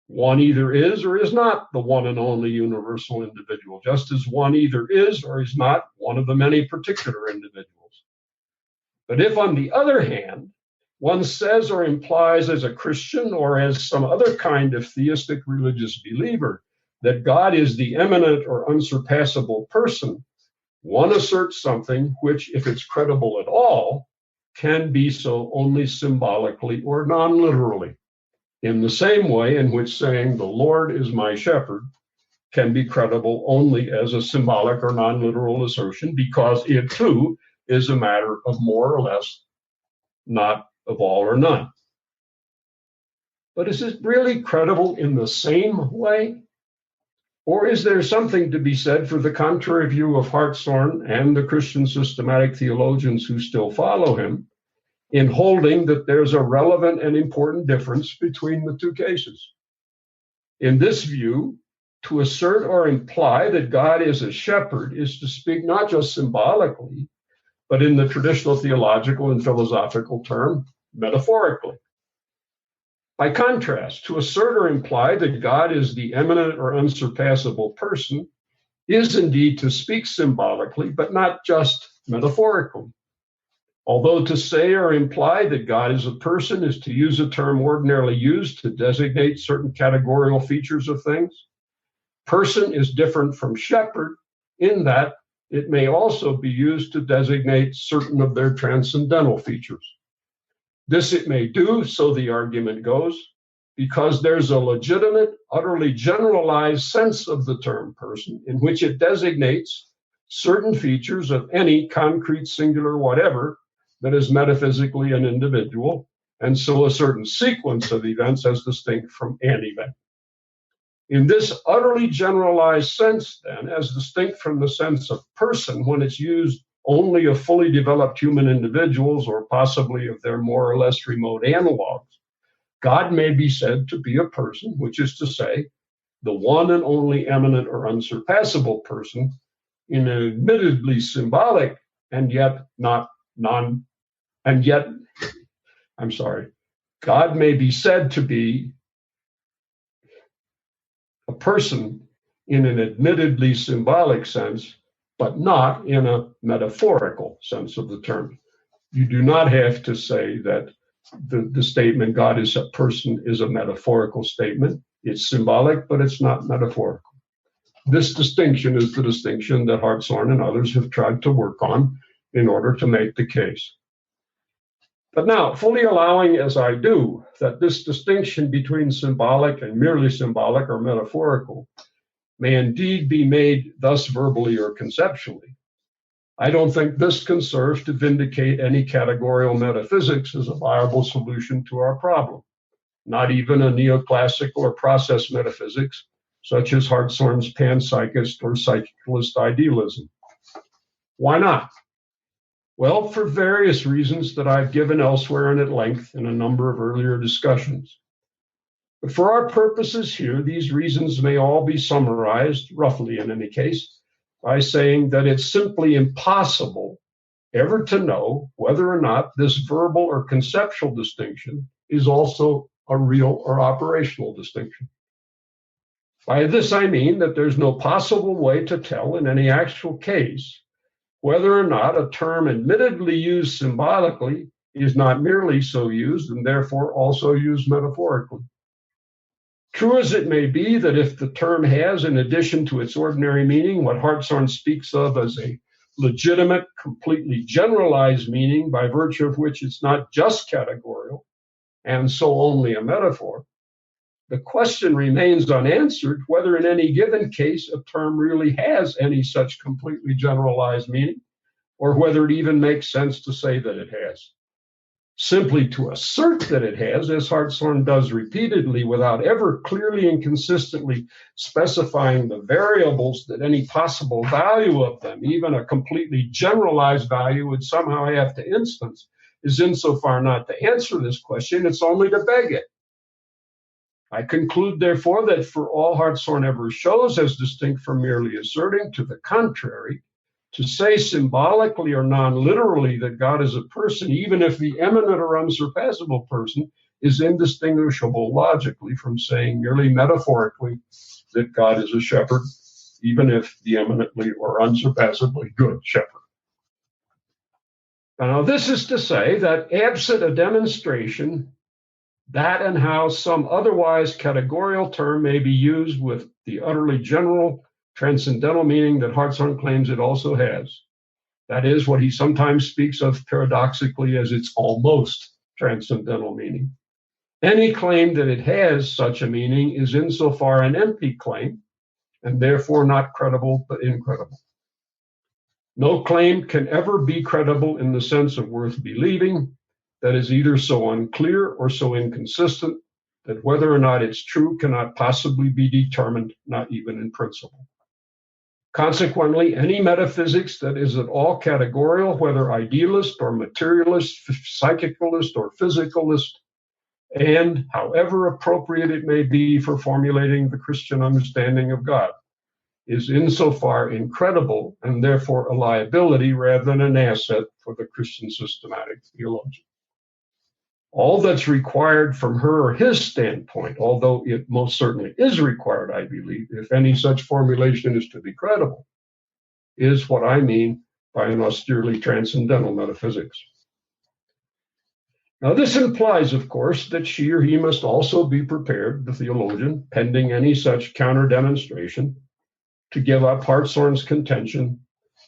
One either is or is not the one and only universal individual, just as one either is or is not one of the many particular individuals. But if, on the other hand, one says or implies as a Christian or as some other kind of theistic religious believer that God is the eminent or unsurpassable person, one asserts something which, if it's credible at all, can be so only symbolically or non-literally, in the same way in which saying the Lord is my shepherd can be credible only as a symbolic or non-literal assertion because it too is a matter of more or less, not of all or none. But is it really credible in the same way? Or is there something to be said for the contrary view of Hartshorne and the Christian systematic theologians who still follow him in holding that there's a relevant and important difference between the two cases? In this view, to assert or imply that God is a shepherd is to speak not just symbolically, but in the traditional theological and philosophical term, metaphorically. By contrast, to assert or imply that God is the eminent or unsurpassable person is indeed to speak symbolically, but not just metaphorically. Although to say or imply that God is a person is to use a term ordinarily used to designate certain categorical features of things, person is different from shepherd in that it may also be used to designate certain of their transcendental features. This it may do, so the argument goes, because there's a legitimate, utterly generalized sense of the term person in which it designates certain features of any concrete, singular, whatever that is metaphysically an individual, and so a certain sequence of events as distinct from an event. In this utterly generalized sense, then, as distinct from the sense of person when it's used only of fully developed human individuals or possibly of their more or less remote analogs, God may be said to be a person, which is to say, the one and only eminent or unsurpassable person in an admittedly symbolic and yet God may be said to be a person in an admittedly symbolic sense, but not in a metaphorical sense of the term. You do not have to say that the statement God is a person is a metaphorical statement. It's symbolic, but it's not metaphorical. This distinction is the distinction that Hartshorne and others have tried to work on in order to make the case. But now, fully allowing, as I do, that this distinction between symbolic and merely symbolic or metaphorical may indeed be made thus verbally or conceptually, I don't think this can serve to vindicate any categorical metaphysics as a viable solution to our problem, not even a neoclassical or process metaphysics, such as Hartshorne's panpsychist or psychicalist idealism. Why not? Well, for various reasons that I've given elsewhere and at length in a number of earlier discussions. But for our purposes here, these reasons may all be summarized, roughly in any case, by saying that it's simply impossible ever to know whether or not this verbal or conceptual distinction is also a real or operational distinction. By this I mean that there's no possible way to tell in any actual case whether or not a term admittedly used symbolically is not merely so used and therefore also used metaphorically. True as it may be that if the term has, in addition to its ordinary meaning, what Hartshorne speaks of as a legitimate, completely generalized meaning by virtue of which it's not just categorical and so only a metaphor, the question remains unanswered whether in any given case a term really has any such completely generalized meaning, or whether it even makes sense to say that it has. Simply to assert that it has, as Hartshorne does repeatedly without ever clearly and consistently specifying the variables that any possible value of them, even a completely generalized value, would somehow have to instance, is insofar not to answer this question, it's only to beg it. I conclude, therefore, that for all Hartshorne ever shows as distinct from merely asserting, to the contrary, to say symbolically or non-literally that God is a person, even if the eminent or unsurpassable person, is indistinguishable logically from saying merely metaphorically that God is a shepherd, even if the eminently or unsurpassably good shepherd. Now, this is to say that absent a demonstration that and how some otherwise categorical term may be used with the utterly general transcendental meaning that Hartshorne claims it also has. That is what he sometimes speaks of paradoxically as its almost transcendental meaning. Any claim that it has such a meaning is insofar an empty claim, and therefore not credible but incredible. No claim can ever be credible in the sense of worth believing that is either so unclear or so inconsistent that whether or not it's true cannot possibly be determined, not even in principle. Consequently, any metaphysics that is at all categorical, whether idealist or materialist, psychicalist or physicalist, and however appropriate it may be for formulating the Christian understanding of God, is insofar incredible and therefore a liability rather than an asset for the Christian systematic theologian. All that's required from her or his standpoint, although it most certainly is required, I believe, if any such formulation is to be credible, is what I mean by an austerely transcendental metaphysics. Now, this implies, of course, that she or he must also be prepared, the theologian, pending any such counter-demonstration, to give up Hartshorne's contention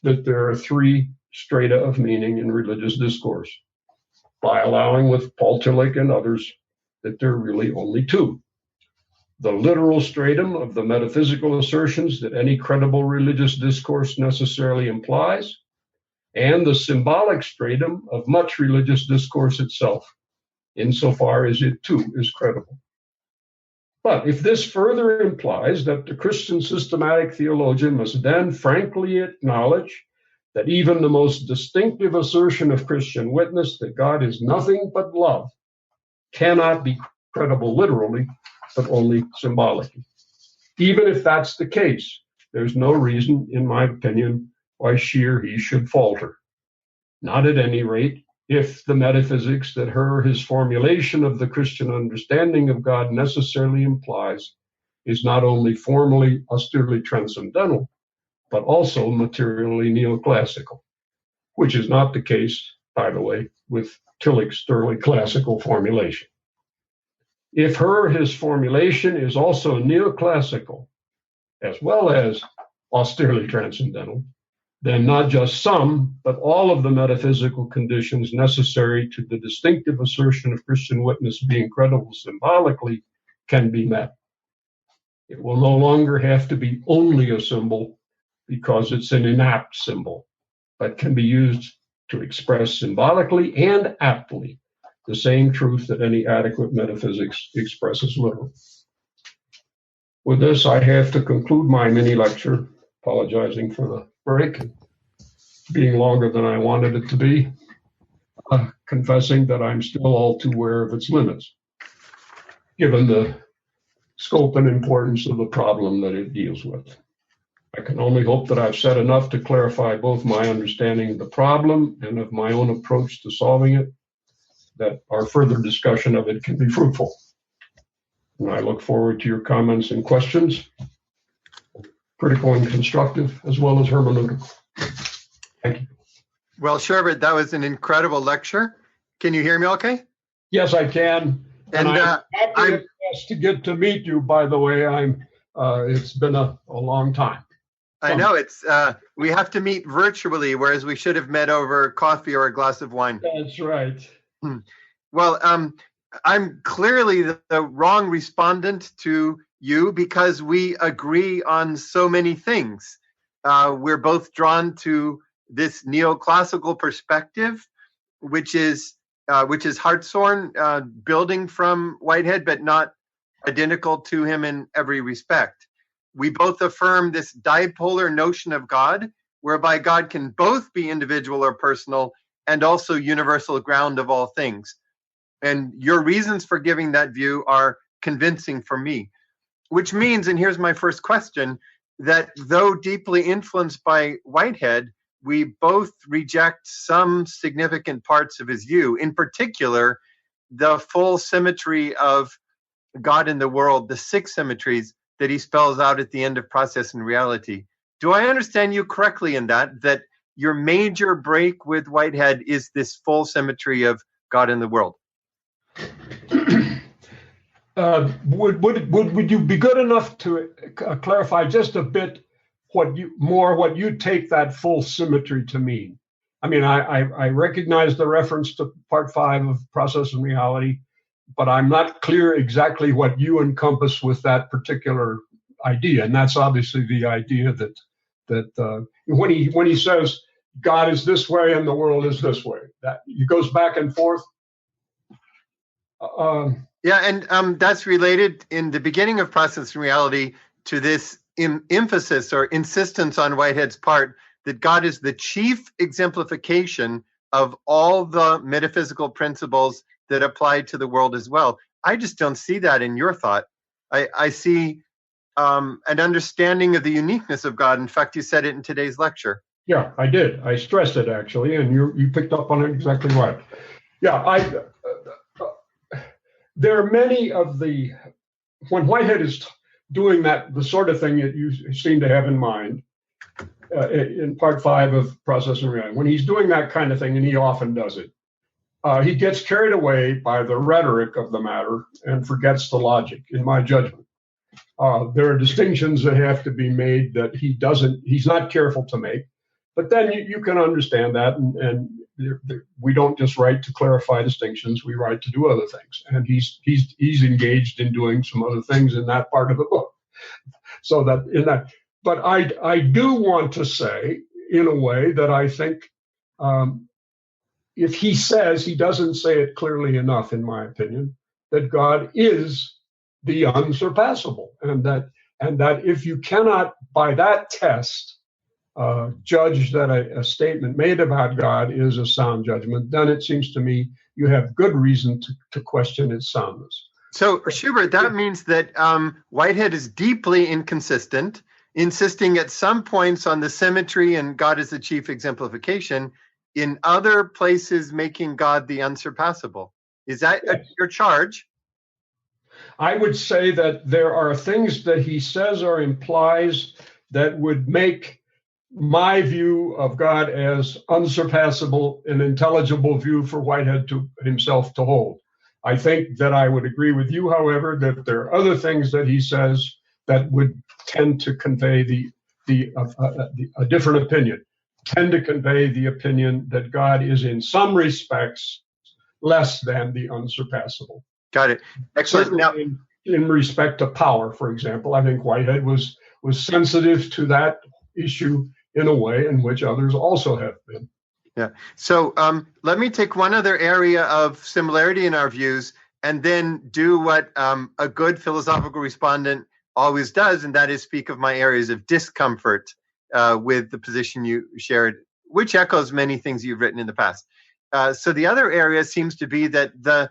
that there are three strata of meaning in religious discourse, by allowing with Paul Tillich and others that there are really only two. The literal stratum of the metaphysical assertions that any credible religious discourse necessarily implies, and the symbolic stratum of much religious discourse itself, insofar as it too is credible. But if this further implies that the Christian systematic theologian must then frankly acknowledge that even the most distinctive assertion of Christian witness that God is nothing but love cannot be credible literally, but only symbolically. Even if that's the case, there's no reason, in my opinion, why she or he should falter. Not at any rate, if the metaphysics that her or his formulation of the Christian understanding of God necessarily implies is not only formally austerely transcendental, but also materially neoclassical, which is not the case, by the way, with Tillich's thoroughly classical formulation. If her or his formulation is also neoclassical, as well as austerely transcendental, then not just some, but all of the metaphysical conditions necessary to the distinctive assertion of Christian witness being credible symbolically can be met. It will no longer have to be only a symbol because it's an inapt symbol, but can be used to express symbolically and aptly the same truth that any adequate metaphysics expresses literally. With this, I have to conclude my mini lecture, apologizing for the break, being longer than I wanted it to be, confessing that I'm still all too aware of its limits, given the scope and importance of the problem that it deals with. I can only hope that I've said enough to clarify both my understanding of the problem and of my own approach to solving it, that our further discussion of it can be fruitful. And I look forward to your comments and questions, critical and constructive, as well as hermeneutical. Thank you. Well, Schubert, that was an incredible lecture. Can you hear me okay? Yes, I can. And I'm happy to get to meet you, by the way. It's been a long time. I know it's we have to meet virtually, whereas we should have met over coffee or a glass of wine. That's right. Well, I'm clearly the wrong respondent to you because we agree on so many things. We're both drawn to this neoclassical perspective, which is Hartshorne, building from Whitehead, but not identical to him in every respect. We both affirm this dipolar notion of God, whereby God can both be individual or personal and also universal ground of all things. And your reasons for giving that view are convincing for me, which means, and here's my first question, that though deeply influenced by Whitehead, we both reject some significant parts of his view, in particular, the full symmetry of God in the world, the six symmetries that he spells out at the end of Process and Reality. Do I understand you correctly in that your major break with Whitehead is this full symmetry of God in the world? Would you be good enough to clarify just a bit what you take that full symmetry to mean? I mean, I recognize the reference to part 5 of Process and Reality, but I'm not clear exactly what you encompass with that particular idea, and that's obviously the idea that when he says God is this way and the world is this way, that he goes back and forth. Yeah, and that's related in the beginning of Process and Reality to this emphasis or insistence on Whitehead's part that God is the chief exemplification of all the metaphysical principles that apply to the world as well. I just don't see that in your thought. I see an understanding of the uniqueness of God. In fact, you said it in today's lecture. Yeah, I did. I stressed it, actually, and you picked up on it exactly right. Yeah, there are many of the, when Whitehead is doing that, the sort of thing that you seem to have in mind in part 5 of Process and Reality, when he's doing that kind of thing, and he often does it, he gets carried away by the rhetoric of the matter and forgets the logic, in my judgment. There are distinctions that have to be made that he's not careful to make, but then you can understand that, and we don't just write to clarify distinctions, we write to do other things, and he's engaged in doing some other things in that part of the book. So that in that, but I do want to say, in a way, that I think if he says, he doesn't say it clearly enough, in my opinion, that God is the unsurpassable, and that if you cannot, by that test, judge that a statement made about God is a sound judgment, then it seems to me you have good reason to question its soundness. So, Schubert, that means that Whitehead is deeply inconsistent, insisting at some points on the symmetry and God as the chief exemplification, in other places making God the unsurpassable. Is that your charge? I would say that there are things that he says or implies that would make my view of God as unsurpassable an intelligible view for Whitehead himself to hold. I think that I would agree with you, however, that there are other things that he says that would tend to convey a different opinion, tend to convey the opinion that God is in some respects less than the unsurpassable. Got it. Excellent. Now, in respect to power, for example, I think Whitehead was sensitive to that issue in a way in which others also have been. Yeah. So let me take one other area of similarity in our views and then do what a good philosophical respondent always does, and that is speak of my areas of discomfort with the position you shared, which echoes many things you've written in the past. So the other area seems to be that the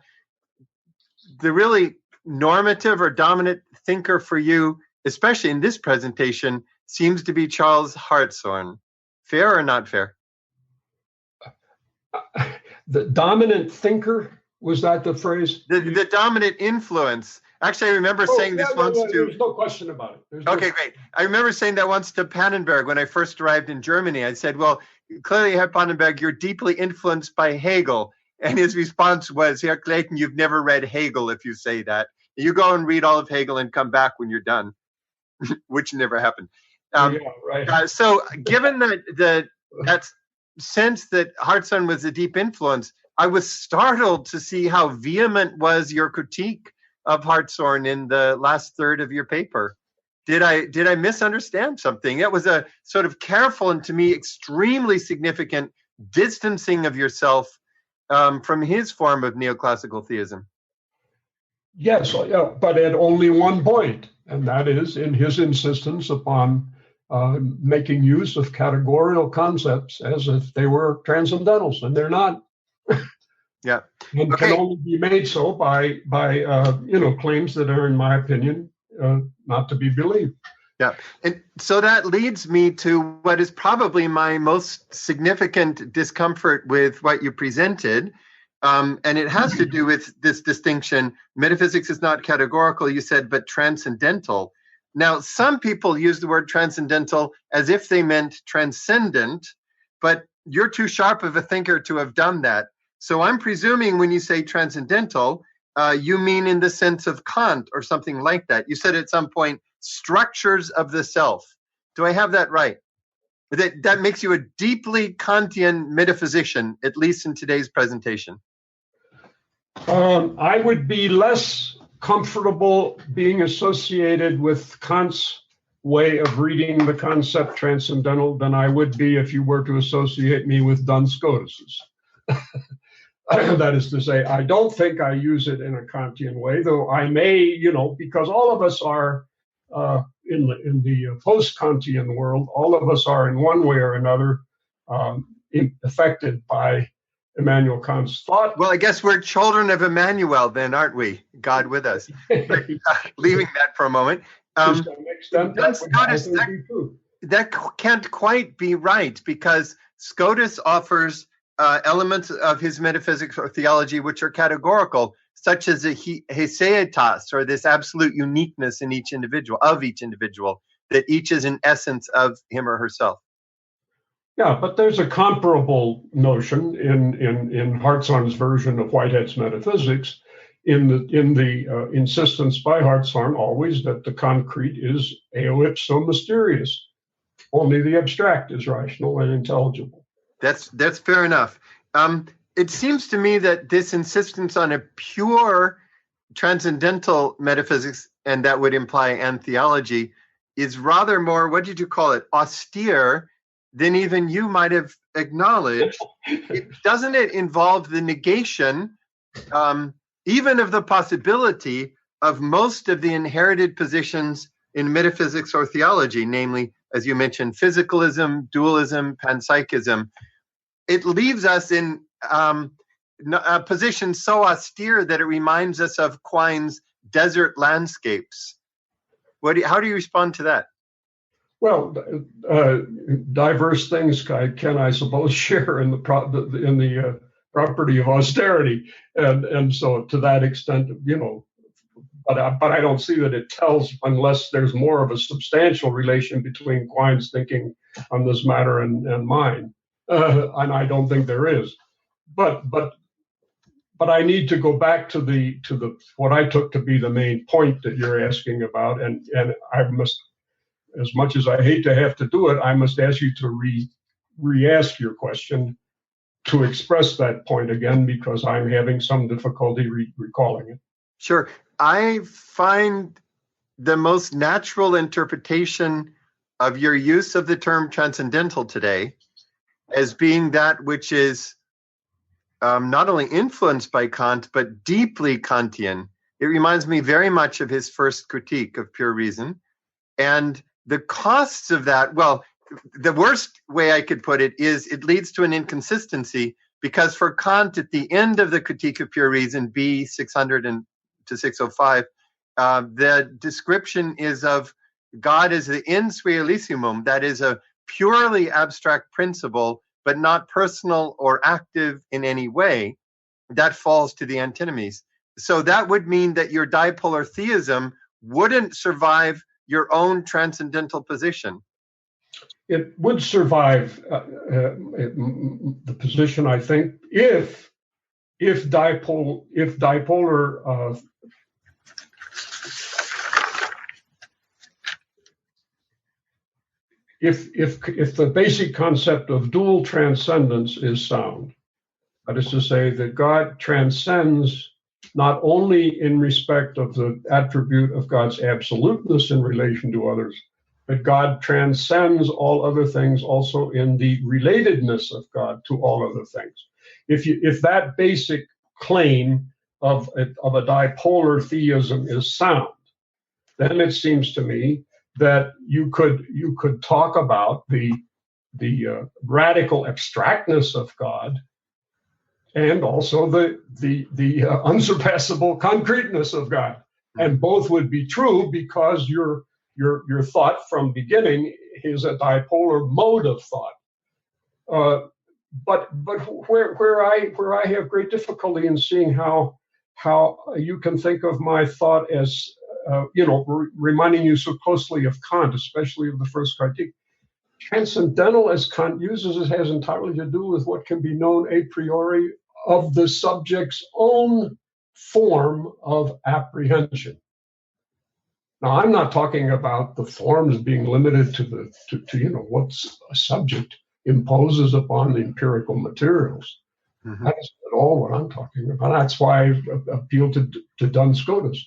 really normative or dominant thinker for you, especially in this presentation, seems to be Charles Hartshorne. Fair or not fair? The dominant thinker, was that the phrase? The dominant influence. Actually, I remember saying this once to... There's no question about it. Okay, great. I remember saying that once to Pannenberg when I first arrived in Germany. I said, well, clearly, Herr Pannenberg, you're deeply influenced by Hegel. And his response was, Herr Clayton, you've never read Hegel if you say that. You go and read all of Hegel and come back when you're done, which never happened. Right. So given that sense that Hartshorne was a deep influence, I was startled to see how vehement was your critique of Hartshorne in the last third of your paper. Did I misunderstand something? It was a sort of careful and to me extremely significant distancing of yourself from his form of neoclassical theism. Yes, but at only one point, and that is in his insistence upon making use of categorical concepts as if they were transcendentals, and they're not. Yeah, and can only be made so by claims that are, in my opinion, not to be believed. Yeah, and so that leads me to what is probably my most significant discomfort with what you presented, and it has to do with this distinction. Metaphysics is not categorical, you said, but transcendental. Now, some people use the word transcendental as if they meant transcendent, but you're too sharp of a thinker to have done that. So I'm presuming when you say transcendental, you mean in the sense of Kant or something like that. You said at some point, structures of the self. Do I have that right? That makes you a deeply Kantian metaphysician, at least in today's presentation. I would be less comfortable being associated with Kant's way of reading the concept transcendental than I would be if you were to associate me with Duns Scotus's. That is to say, I don't think I use it in a Kantian way, though I may, because all of us are in the post-Kantian world, all of us are in one way or another affected by Immanuel Kant's thought. Well, I guess we're children of Emmanuel then, aren't we? God with us. But, leaving that for a moment. That can't quite be right, because Scotus offers elements of his metaphysics or theology which are categorical. such as a heseatas, or this absolute uniqueness in each individual, that each is an essence of him or herself. Yeah, but there's a comparable notion in Hartshorne's version of Whitehead's metaphysics, in the insistence by Hartshorne always that the concrete is eo ipso mysterious. Only the abstract is rational and intelligible. That's fair enough. It seems to me that this insistence on a pure transcendental metaphysics, and that would imply and theology, is rather more, what did you call it, austere than even you might have acknowledged. Doesn't it involve the negation, even of the possibility of most of the inherited positions in metaphysics or theology, namely, as you mentioned, physicalism, dualism, panpsychism? It leaves us in a position so austere that it reminds us of Quine's desert landscapes. How do you respond to that? Well, diverse things can I suppose share in the property of austerity, and so to that extent, but I don't see that it tells, unless there's more of a substantial relation between Quine's thinking on this matter and mine, and I don't think there is. But I need to go back to the what I took to be the main point that you're asking about, and I must, as much as I hate to have to do it, I must ask you to re-ask your question to express that point again, because I'm having some difficulty recalling it. Sure. I find the most natural interpretation of your use of the term transcendental today as being that which is not only influenced by Kant, but deeply Kantian. It reminds me very much of his first critique of pure reason. And the costs of that, well, the worst way I could put it is it leads to an inconsistency, because for Kant, at the end of the Critique of Pure Reason, B 600 to 605, the description is of God as the ens realissimum, that is a purely abstract principle, but not personal or active in any way. That falls to the antinomies. So that would mean that your dipolar theism wouldn't survive your own transcendental position. It would survive the position, I think, if dipolar if the basic concept of dual transcendence is sound. That is to say that God transcends not only in respect of the attribute of God's absoluteness in relation to others, but God transcends all other things also in the relatedness of God to all other things. If that basic claim of a dipolar theism is sound, then it seems to me that you could talk about the radical abstractness of God, and also the unsurpassable concreteness of God, and both would be true because your thought from beginning is a dipolar mode of thought. But where I have great difficulty in seeing how you can think of my thought as reminding you so closely of Kant, especially of the first critique. Transcendental, as Kant uses it, has entirely to do with what can be known a priori of the subject's own form of apprehension. Now, I'm not talking about the forms being limited to what a subject imposes upon the empirical materials. Mm-hmm. That's at all what I'm talking about. That's why I appeal to Duns Scotus.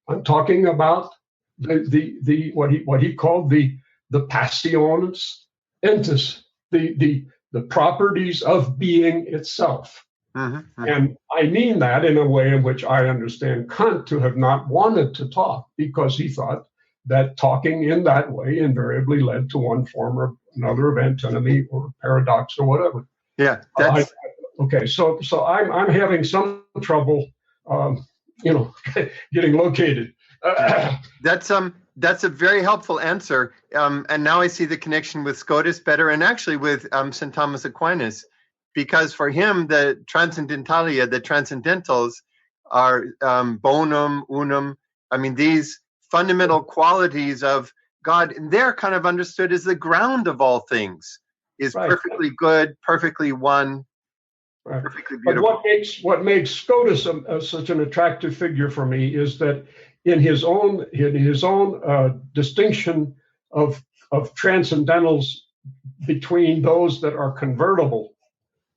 I'm talking about the what he called the passiones entis, the properties of being itself. Mm-hmm, mm-hmm. And I mean that in a way in which I understand Kant to have not wanted to talk, because he thought that talking in that way invariably led to one form or another of antinomy or paradox or whatever. Yeah. Okay. So I'm having some trouble, getting located. That's a very helpful answer. And now I see the connection with Scotus better, and actually with St. Thomas Aquinas, because for him, the transcendentalia, the transcendentals, are bonum, unum. I mean, these fundamental qualities of God, and they're kind of understood as the ground of all things, is perfectly good, perfectly one, perfectly beautiful. But what makes Scotus such an attractive figure for me is that in his own distinction of transcendentals between those that are convertible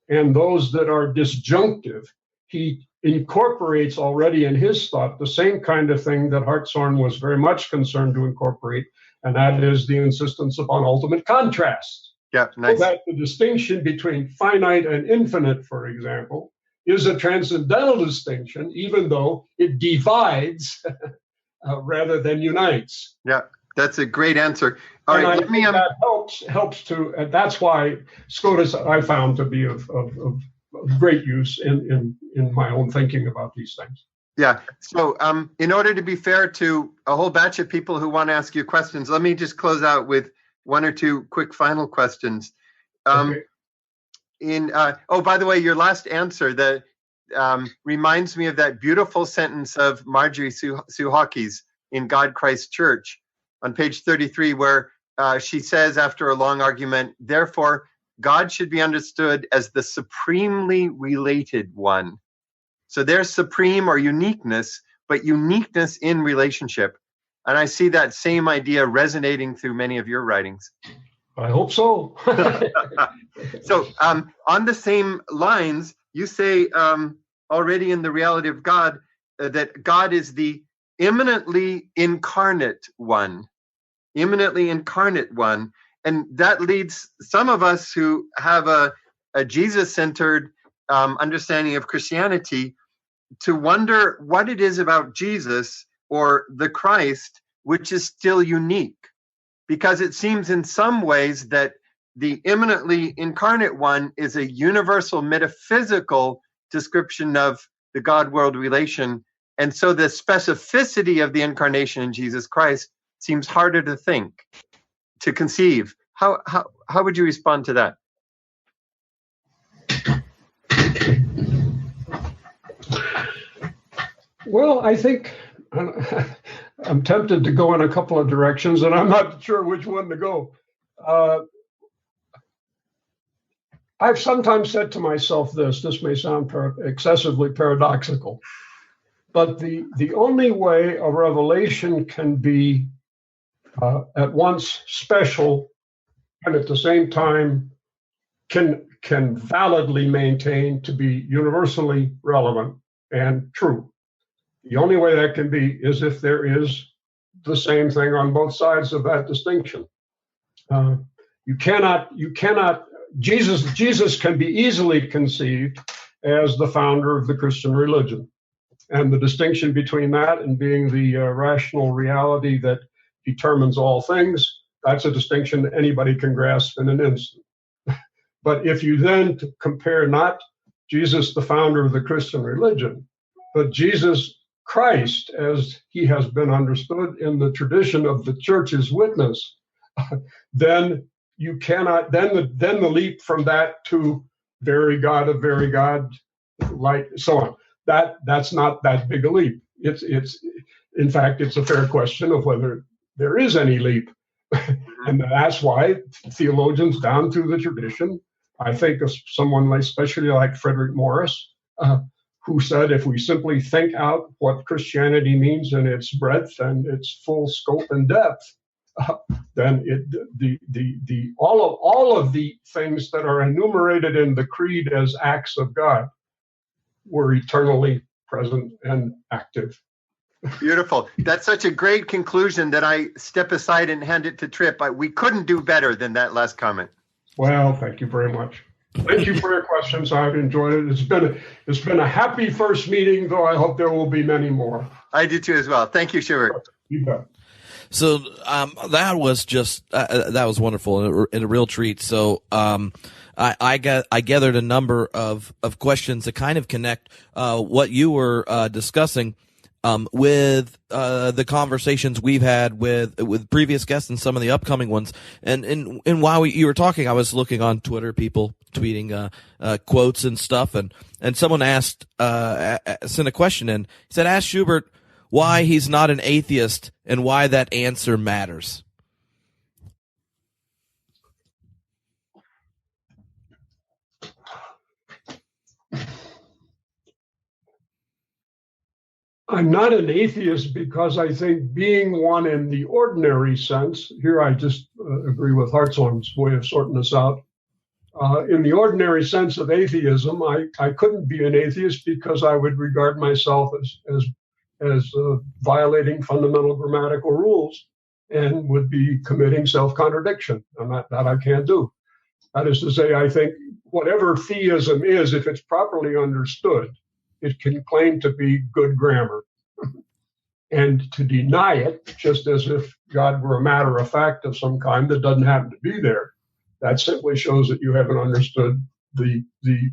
and those that are disjunctive, he incorporates already in his thought the same kind of thing that Hartshorne was very much concerned to incorporate, and that is the insistence upon ultimate contrast. Yeah, nice. So that the distinction between finite and infinite, for example, is a transcendental distinction, even though it divides rather than unites. Yeah, that's a great answer. All right, let me. That helps to, and that's why Scotus I found to be of great use in my own thinking about these things. Yeah. So, in order to be fair to a whole batch of people who want to ask you questions, let me just close out with one or two quick final questions. Okay. By the way, your last answer that reminds me of that beautiful sentence of Marjorie Suhawkes in God Christ Church on page 33, where she says, after a long argument, therefore, God should be understood as the supremely related one. So there's supreme or uniqueness, but uniqueness in relationship. And I see that same idea resonating through many of your writings. I hope so. So on the same lines, you say already in The Reality of God that God is the immanently incarnate one. Immanently incarnate one. And that leads some of us who have a Jesus-centered understanding of Christianity to wonder what it is about Jesus or the Christ which is still unique. Because it seems in some ways that the immanently incarnate one is a universal metaphysical description of the God-world relation. And so the specificity of the incarnation in Jesus Christ seems harder to think, to conceive. How would you respond to that? Well, I think I'm tempted to go in a couple of directions, and I'm not sure which one to go. I've sometimes said to myself this may sound excessively paradoxical, but the only way a revelation can be at once special and at the same time can validly maintain to be universally relevant and true. The only way that can be is if there is the same thing on both sides of that distinction. You cannot. Jesus can be easily conceived as the founder of the Christian religion, and the distinction between that and being the rational reality that determines all things, that's a distinction that anybody can grasp in an instant. But if you then compare not Jesus, the founder of the Christian religion, but Jesus Christ, as he has been understood in the tradition of the church's witness, then you cannot, then the leap from that to very God of very God, like so on. That's not that big a leap. It's in fact, it's a fair question of whether there is any leap. And that's why theologians down through the tradition, I think of someone especially like Frederick Morris, who said if we simply think out what Christianity means in its breadth and its full scope and depth, then all of the things that are enumerated in the creed as acts of God were eternally present and active. Beautiful. That's such a great conclusion that I step aside and hand it to Tripp. We couldn't do better than that last comment. Well, thank you very much. Thank you for your questions. I've enjoyed it. It's been a happy first meeting, though I hope there will be many more. I do too as well. Thank you, Schubert. You bet. So that was just that was wonderful and a real treat. So I gathered a number of questions that kind of connect what you were discussing with the conversations we've had with previous guests and some of the upcoming ones. And while you were talking, I was looking on Twitter, people tweeting quotes and stuff, and someone sent a question in. He said, "Ask Schubert why he's not an atheist and why that answer matters." I'm not an atheist because I think being one in the ordinary sense, here I just agree with Hartshorne's way of sorting this out. In the ordinary sense of atheism, I couldn't be an atheist because I would regard myself as violating fundamental grammatical rules and would be committing self-contradiction, and that I can't do. That is to say, I think whatever theism is, if it's properly understood, it can claim to be good grammar. And to deny it, just as if God were a matter of fact of some kind that doesn't happen to be there, that simply shows that you haven't understood the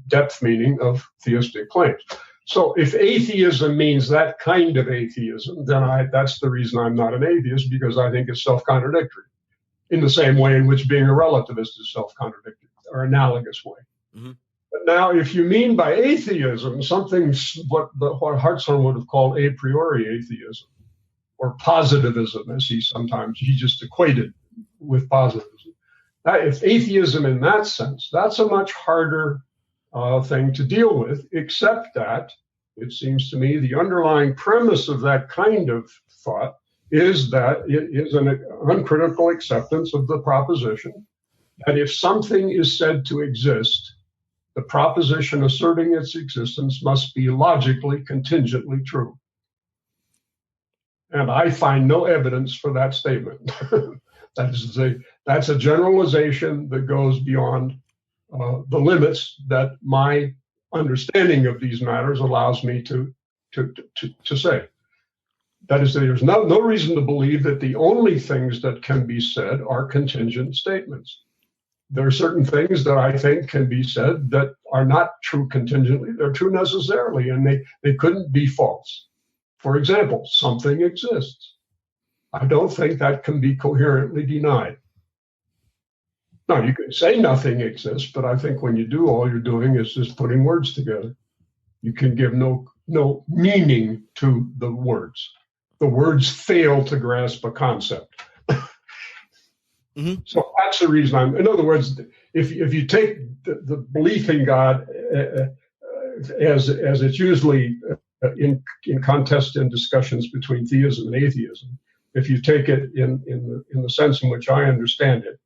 depth meaning of theistic claims. So if atheism means that kind of atheism, then that's the reason I'm not an atheist, because I think it's self-contradictory, in the same way in which being a relativist is self-contradictory, or analogous way. Mm-hmm. But now, if you mean by atheism something what Hartshorne would have called a priori atheism, or positivism, as he just equated with positivism. If atheism in that sense, that's a much harder thing to deal with, except that it seems to me the underlying premise of that kind of thought is that it is an uncritical acceptance of the proposition that if something is said to exist, the proposition asserting its existence must be logically contingently true. And I find no evidence for that statement. That is to say, that's a generalization that goes beyond the limits that my understanding of these matters allows me to say. That is to say, there's no reason to believe that the only things that can be said are contingent statements. There are certain things that I think can be said that are not true contingently, they're true necessarily, and they couldn't be false. For example, something exists. I don't think that can be coherently denied. Now, you can say nothing exists, but I think when you do, all you're doing is just putting words together. You can give no meaning to the words. The words fail to grasp a concept. Mm-hmm. So that's the reason in other words, if you take the belief in God as it's usually in contest and discussions between theism and atheism, if you take it in the sense in which I understand it,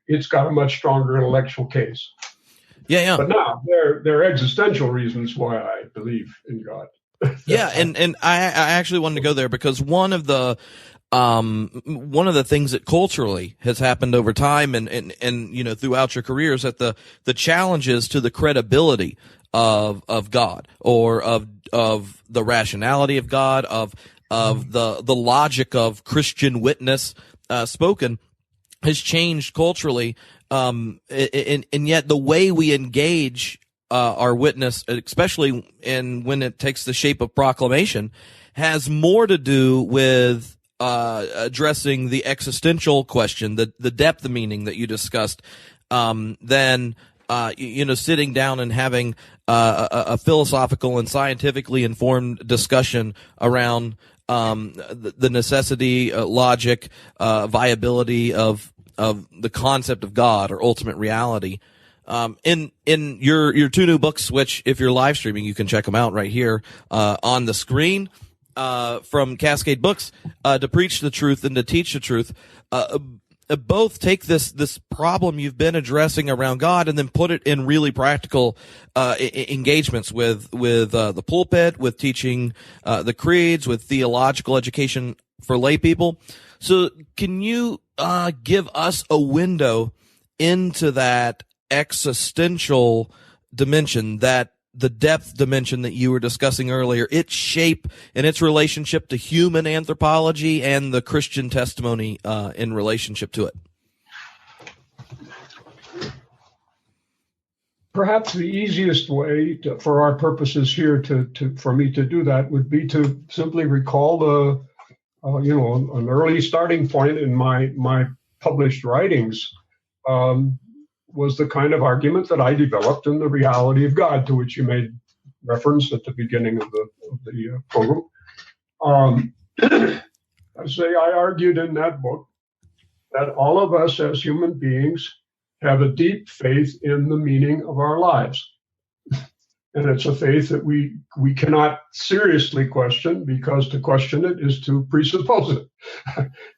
it's got a much stronger intellectual case. Yeah. But now there are existential reasons why I believe in God. Yeah, and I actually wanted to go there because one of the things that culturally has happened over time and you know throughout your career is that the challenges to the credibility of God or of the rationality of God of the logic of Christian witness spoken has changed culturally, and yet the way we engage our witness, especially when it takes the shape of proclamation, has more to do with addressing the existential question, the depth of meaning that you discussed, than sitting down and having a philosophical and scientifically informed discussion around the necessity, logic, viability of the concept of God or ultimate reality. In your two new books, which if you're live streaming, you can check them out right here on the screen. From Cascade Books, To Preach the Truth and To Teach the Truth, both take this problem you've been addressing around God and then put it in really practical engagements with the pulpit, with teaching the creeds, with theological education for lay people. So can you give us a window into that existential dimension, that the depth dimension that you were discussing earlier, its shape and its relationship to human anthropology and the Christian testimony in relationship to it? Perhaps the easiest way for our purposes here for me to do that would be to simply recall an early starting point in my published writings. was the kind of argument that I developed in The Reality of God, to which you made reference at the beginning of the program. I argued in that book that all of us as human beings have a deep faith in the meaning of our lives. And it's a faith that we cannot seriously question, because to question it is to presuppose it.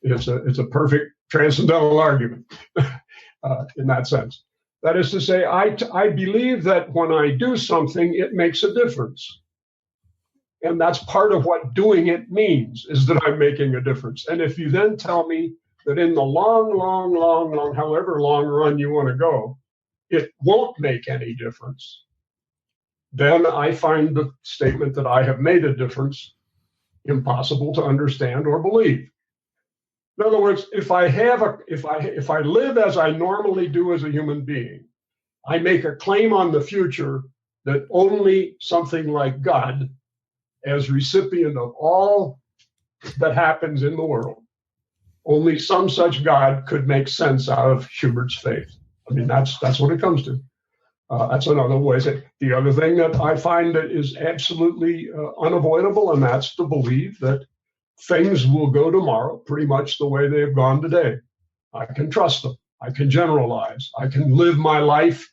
It's a perfect transcendental argument in that sense. That is to say, I believe that when I do something, it makes a difference. And that's part of what doing it means, is that I'm making a difference. And if you then tell me that in the long, however long run you want to go, it won't make any difference, then I find the statement that I have made a difference impossible to understand or believe. In other words, if I live as I normally do as a human being, I make a claim on the future that only something like God, as recipient of all that happens in the world, only some such God could make sense out of Schubert's faith. I mean, that's what it comes to. That's another way. The other thing that I find that is absolutely unavoidable, and that's to believe that things will go tomorrow pretty much the way they've gone today. I can trust them. I can generalize. I can live my life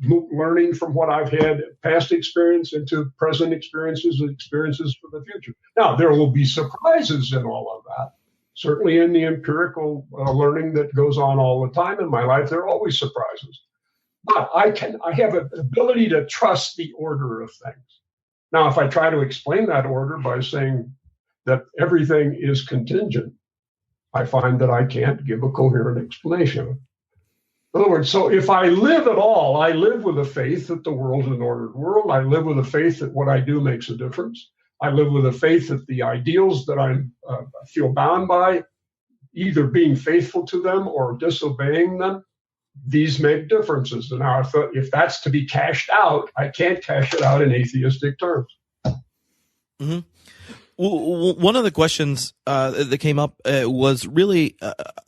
learning from what I've had past experience into present experiences and experiences for the future. Now, there will be surprises in all of that. Certainly in the empirical learning that goes on all the time in my life, there are always surprises. But I have an ability to trust the order of things. Now, if I try to explain that order by saying that everything is contingent, I find that I can't give a coherent explanation. In other words, so if I live at all, I live with a faith that the world is an ordered world. I live with a faith that what I do makes a difference. I live with a faith that the ideals that I feel bound by, either being faithful to them or disobeying them, these make differences. And now if that's to be cashed out, I can't cash it out in atheistic terms. Mm-hmm. Well, one of the questions that came up was really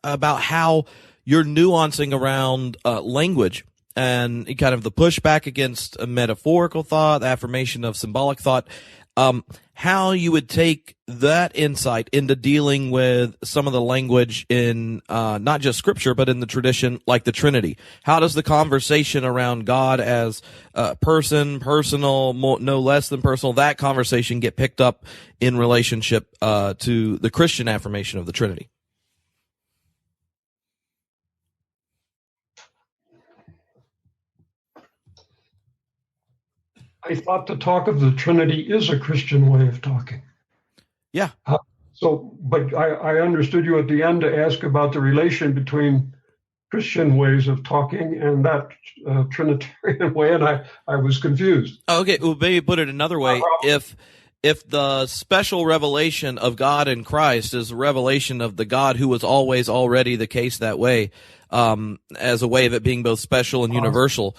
about how you're nuancing around language and kind of the pushback against a metaphorical thought, the affirmation of symbolic thought, how you would take that insight into dealing with some of the language in not just Scripture, but in the tradition like the Trinity. How does the conversation around God as person, personal, no less than personal, that conversation get picked up in relationship to the Christian affirmation of the Trinity? I thought the talk of the Trinity is a Christian way of talking. Yeah. But I understood you at the end to ask about the relation between Christian ways of talking and that Trinitarian way, and I was confused. Okay, well, maybe put it another way. If the special revelation of God in Christ is a revelation of the God who was always already the case that way, as a way of it being both special and universal,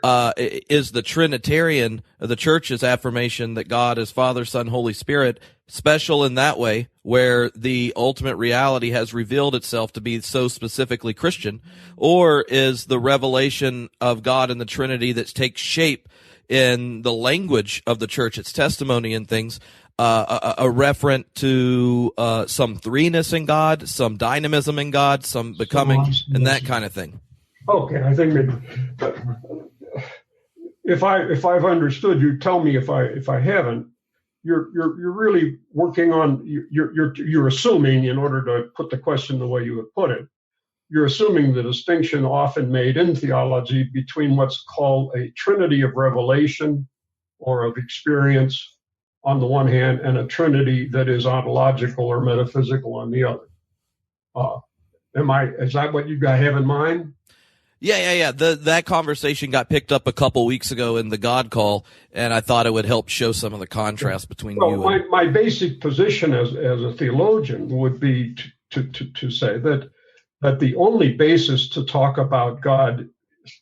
is the Trinitarian, the Church's affirmation that God is Father, Son, Holy Spirit, special in that way, where the ultimate reality has revealed itself to be so specifically Christian? Or is the revelation of God in the Trinity that takes shape in the language of the Church, its testimony and things, a referent to some threeness in God, some dynamism in God, some becoming, and that kind of thing? Okay, I think maybe. If I've understood you, tell me if I haven't. You're really working on you're assuming, in order to put the question the way you have put it, you're assuming the distinction often made in theology between what's called a trinity of revelation or of experience on the one hand, and a trinity that is ontological or metaphysical on the other. Is that what you have in mind? Yeah. That conversation got picked up a couple weeks ago in the God Call, and I thought it would help show some of the contrast between you and... My basic position as a theologian would be to say that the only basis to talk about God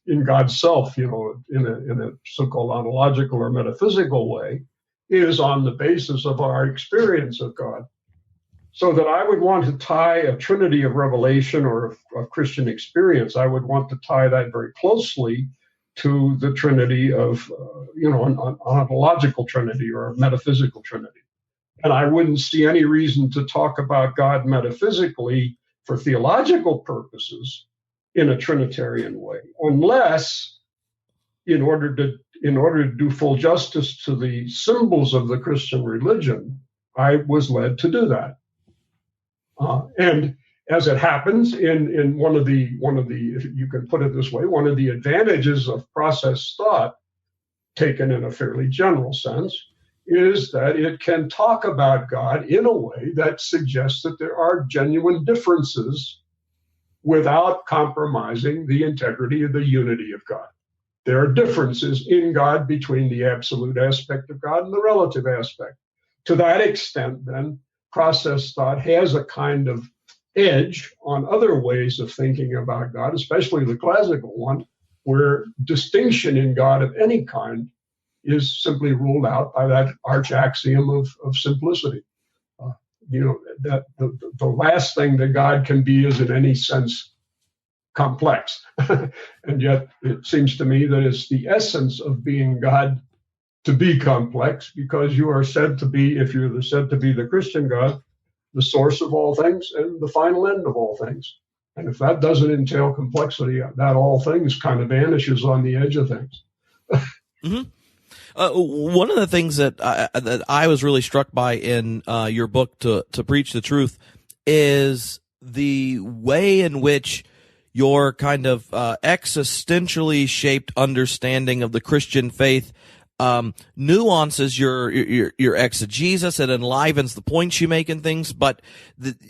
in God's self, in a so-called ontological or metaphysical way, is on the basis of our experience of God. So that I would want to tie a trinity of revelation or of Christian experience, I would want to tie that very closely to the trinity of, an ontological trinity or a metaphysical trinity. And I wouldn't see any reason to talk about God metaphysically for theological purposes in a Trinitarian way, unless, in order to do full justice to the symbols of the Christian religion, I was led to do that. And as it happens, in one of the, if you can put it this way, one of the advantages of process thought, taken in a fairly general sense, is that it can talk about God in a way that suggests that there are genuine differences without compromising the integrity of the unity of God. There are differences in God between the absolute aspect of God and the relative aspect. To that extent, then, process thought has a kind of edge on other ways of thinking about God, especially the classical one, where distinction in God of any kind is simply ruled out by that arch axiom of simplicity. That the last thing that God can be is in any sense complex. And yet it seems to me that it's the essence of being God to be complex, because you are said to be, if you're said to be the Christian God, the source of all things and the final end of all things. And if that doesn't entail complexity, that all things kind of vanishes on the edge of things. Mm-hmm. One of the things that I was really struck by in your book, to Preach the Truth, is the way in which your kind of existentially shaped understanding of the Christian faith nuances your exegesis. It enlivens the points you make and things, but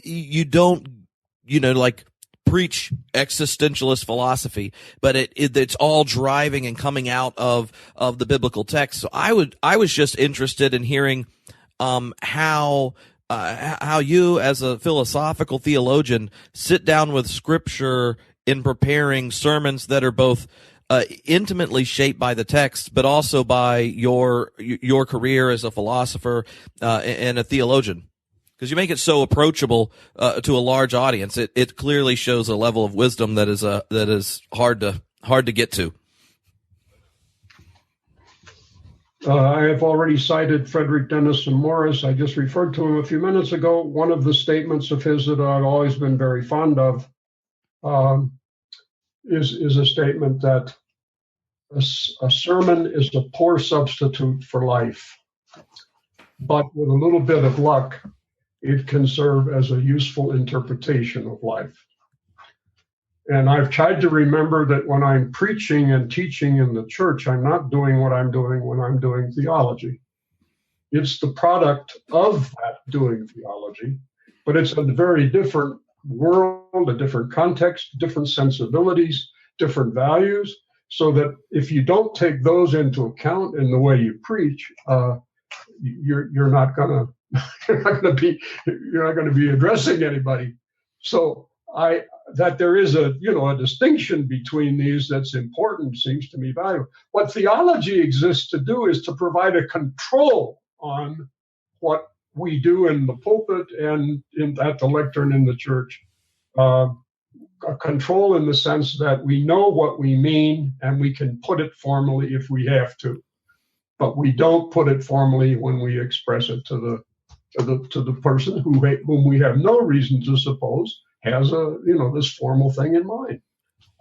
you don't, preach existentialist philosophy, but it's all driving and coming out of the biblical text. So I was just interested in hearing how you, as a philosophical theologian, sit down with Scripture in preparing sermons that are both intimately shaped by the text, but also by your career as a philosopher and a theologian. Because you make it so approachable to a large audience. It clearly shows a level of wisdom that is hard to get to. I have already cited Frederick Denison Morris. I just referred to him a few minutes ago. One of the statements of his that I've always been very fond of is a statement that a sermon is a poor substitute for life, but with a little bit of luck, it can serve as a useful interpretation of life. And I've tried to remember that when I'm preaching and teaching in the church, I'm not doing what I'm doing when I'm doing theology. It's the product of that doing theology, but it's a very different world, a different context, different sensibilities, different values, so that if you don't take those into account in the way you preach, you're not going to be addressing anybody. So that there is a distinction between these that's important seems to me valuable. What theology exists to do is to provide a control on what we do in the pulpit and at the lectern in the church. A control in the sense that we know what we mean and we can put it formally if we have to, but we don't put it formally when we express it to the person whom we have no reason to suppose has this formal thing in mind.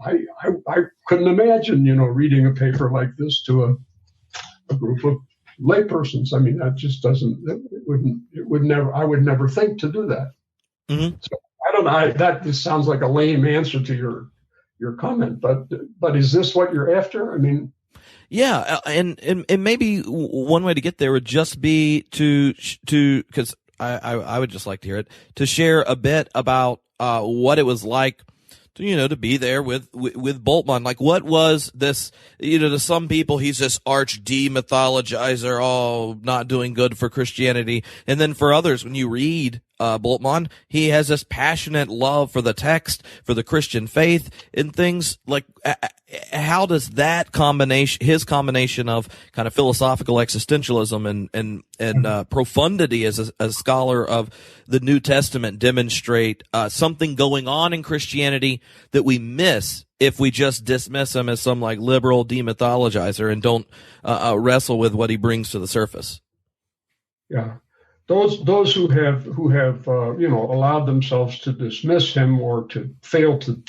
I couldn't imagine reading a paper like this to a group of laypersons. I mean, that just doesn't. I would never think to do that. Mm-hmm. So I don't know. That just sounds like a lame answer to your comment, but is this what you're after? I mean. Yeah, and maybe one way to get there would just be to because I would just like to hear it, to share a bit about what it was like to be there with Bultmann. Like, what was this? To some people, he's this arch demythologizer, not doing good for Christianity, and then for others, when you read Bultmann. He has this passionate love for the text, for the Christian faith, and things like. How does that combination, his combination of kind of philosophical existentialism and profundity as a scholar of the New Testament, demonstrate something going on in Christianity that we miss if we just dismiss him as some like liberal demythologizer and don't wrestle with what he brings to the surface? Yeah, those who have allowed themselves to dismiss him or to fail to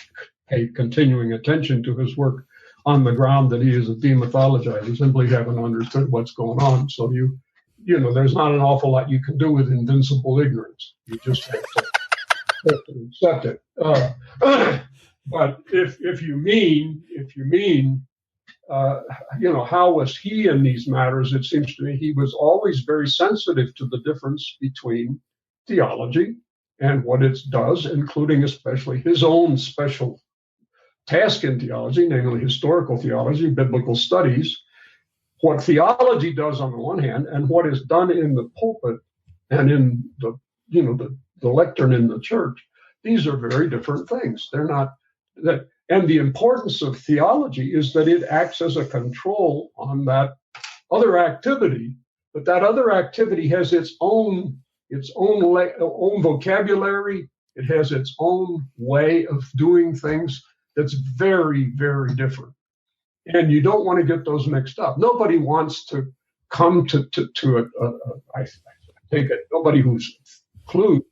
pay continuing attention to his work on the ground that he is a demythologizer simply haven't understood what's going on. So there's not an awful lot you can do with invincible ignorance. You just have to accept it. But if you mean, how was he in these matters? It seems to me he was always very sensitive to the difference between theology and what it does, including especially his own special task in theology, namely historical theology, biblical studies. What theology does on the one hand, and what is done in the pulpit and in the lectern in the church, these are very different things. They're not that. And the importance of theology is that it acts as a control on that other activity, but that other activity has its own vocabulary. It has its own way of doing things that's very, very different. And you don't want to get those mixed up. Nobody wants to come to I think nobody who's clued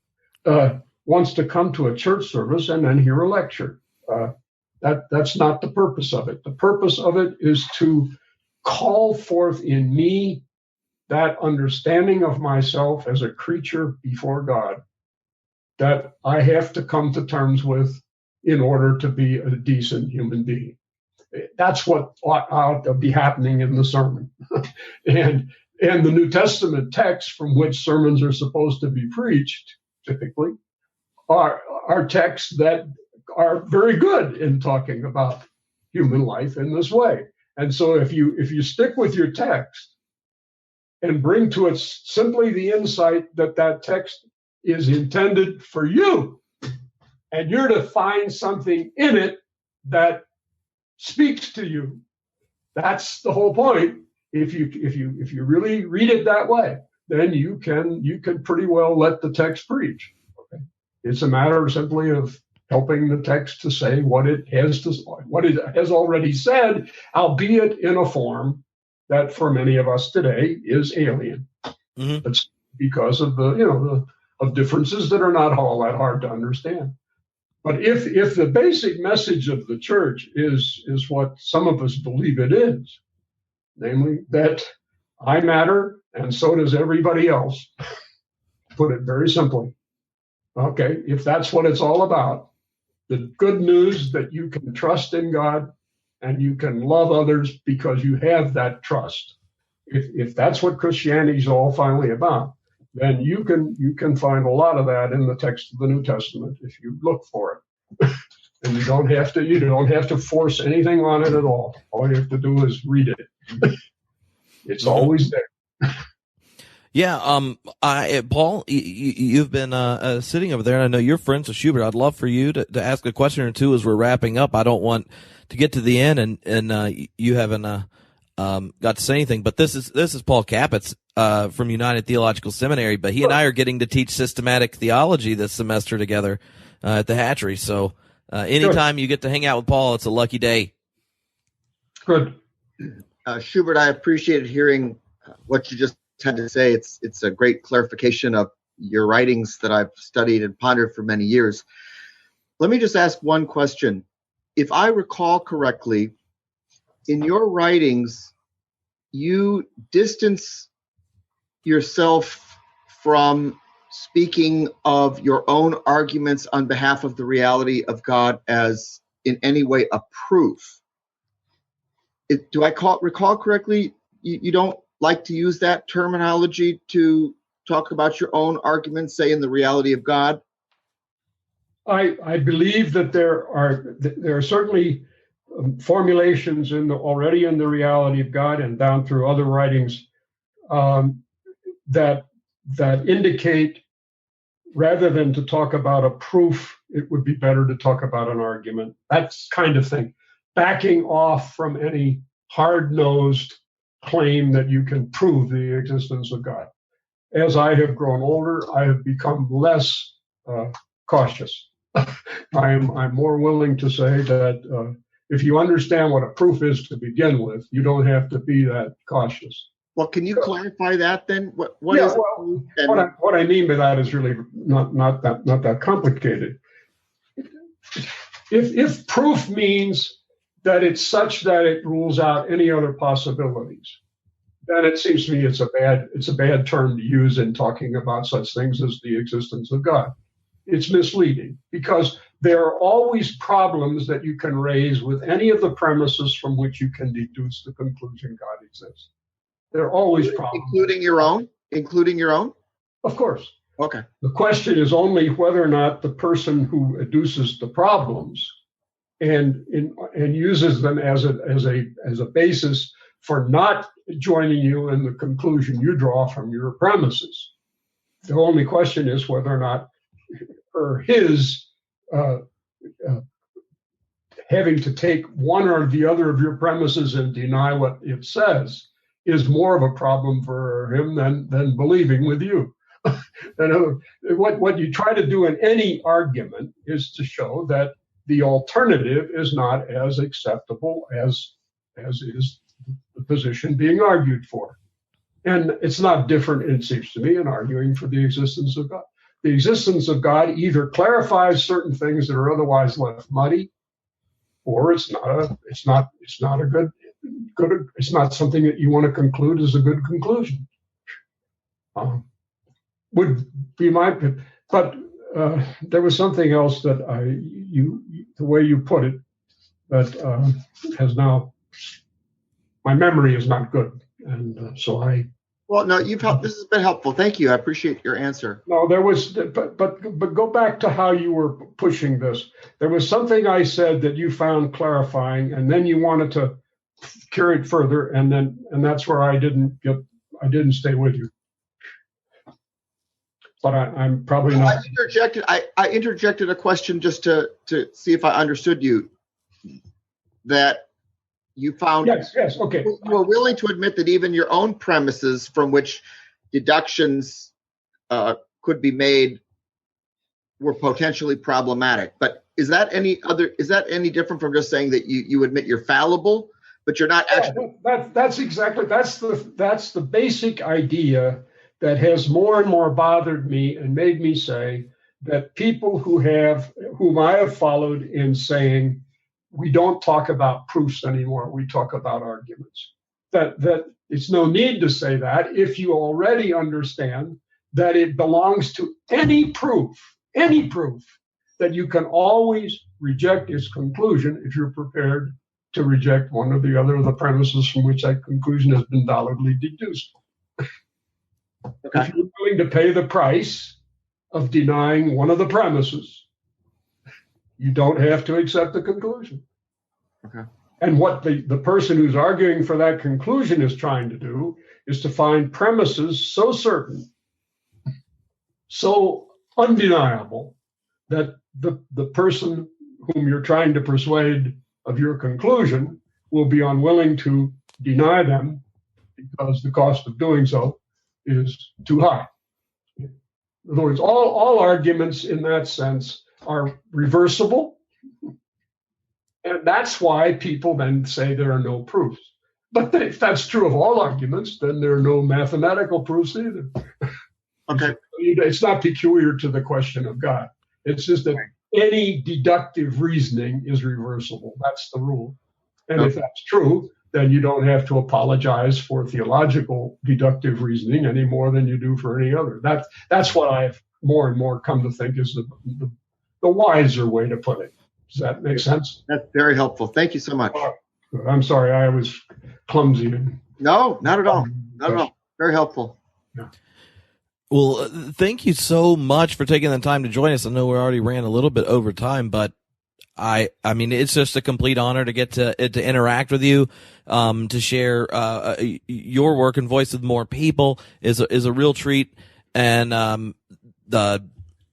wants to come to a church service and then hear a lecture. That's not the purpose of it. The purpose of it is to call forth in me that understanding of myself as a creature before God that I have to come to terms with in order to be a decent human being. That's what ought to be happening in the sermon. and the New Testament texts from which sermons are supposed to be preached, typically, are texts that are very good in talking about human life in this way. And so if you stick with your text and bring to it simply the insight that text is intended for you, and you're to find something in it that speaks to you, that's the whole point. If you really read it that way, then you can pretty well let the text preach. Okay? It's a matter simply of helping the text to say what it has already said, albeit in a form that for many of us today is alien. Mm-hmm. It's because of the differences that are not all that hard to understand. But if the basic message of the church is what some of us believe it is, namely that I matter and so does everybody else, to put it very simply, okay, if that's what it's all about, the good news that you can trust in God and you can love others because you have that trust. If that's what Christianity is all finally about, then you can find a lot of that in the text of the New Testament if you look for it. And you don't have to force anything on it at all. All you have to do is read it. It's always there. Yeah, Paul, you've been sitting over there, and I know you're friends with Schubert. I'd love for you to ask a question or two as we're wrapping up. I don't want to get to the end and you haven't got to say anything. But this is Paul Capetz from United Theological Seminary. But he and I are getting to teach systematic theology this semester together at the Hatchery. So anytime you get to hang out with Paul, it's a lucky day. Good. Schubert, I appreciated hearing what you just had to say. It's a great clarification of your writings that I've studied and pondered for many years. Let me just ask one question. If I recall correctly, in your writings, you distance yourself from speaking of your own arguments on behalf of the reality of God as in any way a proof. Do I recall correctly? You don't like to use that terminology to talk about your own arguments, say in the reality of God? I believe that there are certainly formulations already in the reality of God and down through other writings that indicate rather than to talk about a proof, it would be better to talk about an argument. That's kind of thing. Backing off from any hard-nosed claim that you can prove the existence of God. As I have grown older, I have become less cautious. I'm more willing to say that if you understand what a proof is to begin with, you don't have to be that cautious. Well, can you clarify that then? What I mean by that is really not that complicated. If proof means that it's such that it rules out any other possibilities, then it seems to me it's a bad term to use in talking about such things as the existence of God. It's misleading because there are always problems that you can raise with any of the premises from which you can deduce the conclusion God exists. There are always problems. Including your own? Of course. Okay. The question is only whether or not the person who adduces the problems and uses them as a basis for not joining you in the conclusion you draw from your premises. The only question is whether or not his having to take one or the other of your premises and deny what it says is more of a problem for him than believing with you. What you try to do in any argument is to show that the alternative is not as acceptable as is the position being argued for. And it's not different, it seems to me, in arguing for the existence of God. The existence of God either clarifies certain things that are otherwise left muddy, or it's not something that you want to conclude as a good conclusion. Would be but there was something else that the way you put it, that has now, my memory is not good, and so I. Well, no, this has been helpful. Thank you. I appreciate your answer. No, there was, but go back to how you were pushing this. There was something I said that you found clarifying, and then you wanted to carry it further, and that's where I didn't stay with you. But I'm probably not. I interjected a question just to see if I understood you. That you found. Yes. Okay. You were willing to admit that even your own premises from which deductions could be made were potentially problematic. But is that any different from just saying that you admit you're fallible, but you're not actually? That's the basic idea that has more and more bothered me and made me say that people whom I have followed in saying we don't talk about proofs anymore, we talk about arguments. That it's no need to say that if you already understand that it belongs to any proof, that you can always reject its conclusion if you're prepared to reject one or the other of the premises from which that conclusion has been validly deduced. Okay. If you're willing to pay the price of denying one of the premises, you don't have to accept the conclusion. Okay. And what the person who's arguing for that conclusion is trying to do is to find premises so certain, so undeniable, that the person whom you're trying to persuade of your conclusion will be unwilling to deny them because the cost of doing so is too high. In other words, all arguments in that sense are reversible. And that's why people then say there are no proofs. But if that's true of all arguments, then there are no mathematical proofs either. Okay. It's not peculiar to the question of God. It's just that any deductive reasoning is reversible. That's the rule. And if that's true, then you don't have to apologize for theological deductive reasoning any more than you do for any other. That's what I've more and more come to think is the wiser way to put it. Does that make sense? That's very helpful. Thank you so much. I'm sorry, I was clumsy. No, not at all. Not at all. Very helpful. Yeah. Well, thank you so much for taking the time to join us. I know we already ran a little bit over time, but I mean, it's just a complete honor to get to interact with you, to share your work and voice with more people is a real treat. And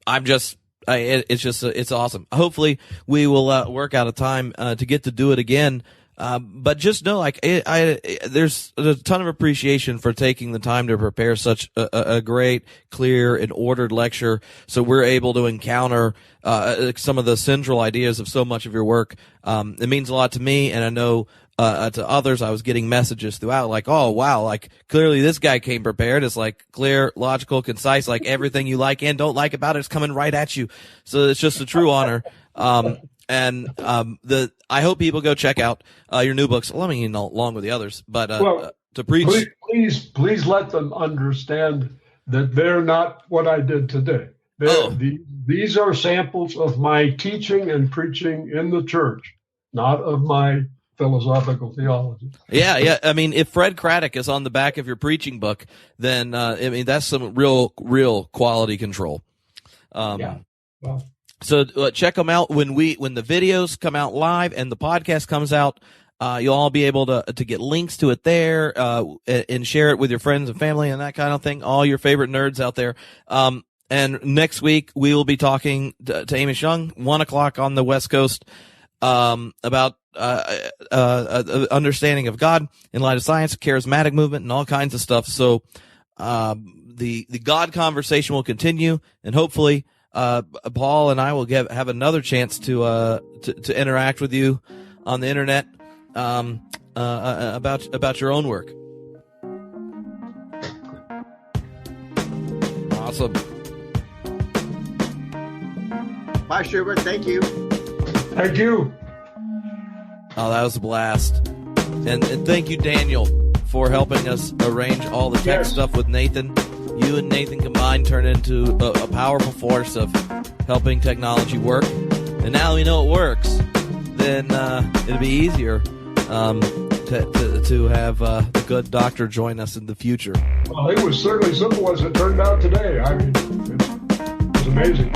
it's awesome. Hopefully we will work out a time to get to do it again. But just know, like, there's a ton of appreciation for taking the time to prepare such a great, clear, and ordered lecture, so we're able to encounter some of the central ideas of so much of your work. It means a lot to me, and I know to others. I was getting messages throughout, like, oh wow, like clearly this guy came prepared. It's like clear, logical, concise, like everything you like and don't like about it is coming right at you. So it's just a true honor. And I hope people go check out your new books. Let me along with the others, but to preach. Please let them understand that they're not what I did today. These are samples of my teaching and preaching in the church, not of my philosophical theology. Yeah. I mean, if Fred Craddock is on the back of your preaching book, then I mean that's some real quality control. So check them out when the videos come out live and the podcast comes out. You'll all be able to get links to it there and share it with your friends and family and that kind of thing. All your favorite nerds out there. And next week we will be talking to Amish Young, 1:00 on the West Coast, about understanding of God in light of science, charismatic movement, and all kinds of stuff. So the God conversation will continue, and hopefully Paul and I will have another chance to interact with you on the internet about your own work. Awesome. Bye, Schubert. Thank you. Thank you. Oh, that was a blast. And thank you, Daniel, for helping us arrange all the tech stuff with Nathan. You and Nathan combined turn into a powerful force of helping technology work. And now we know it works, then it'll be easier to have the good doctor join us in the future. Well, it was certainly simple as it turned out today. I mean, it was amazing.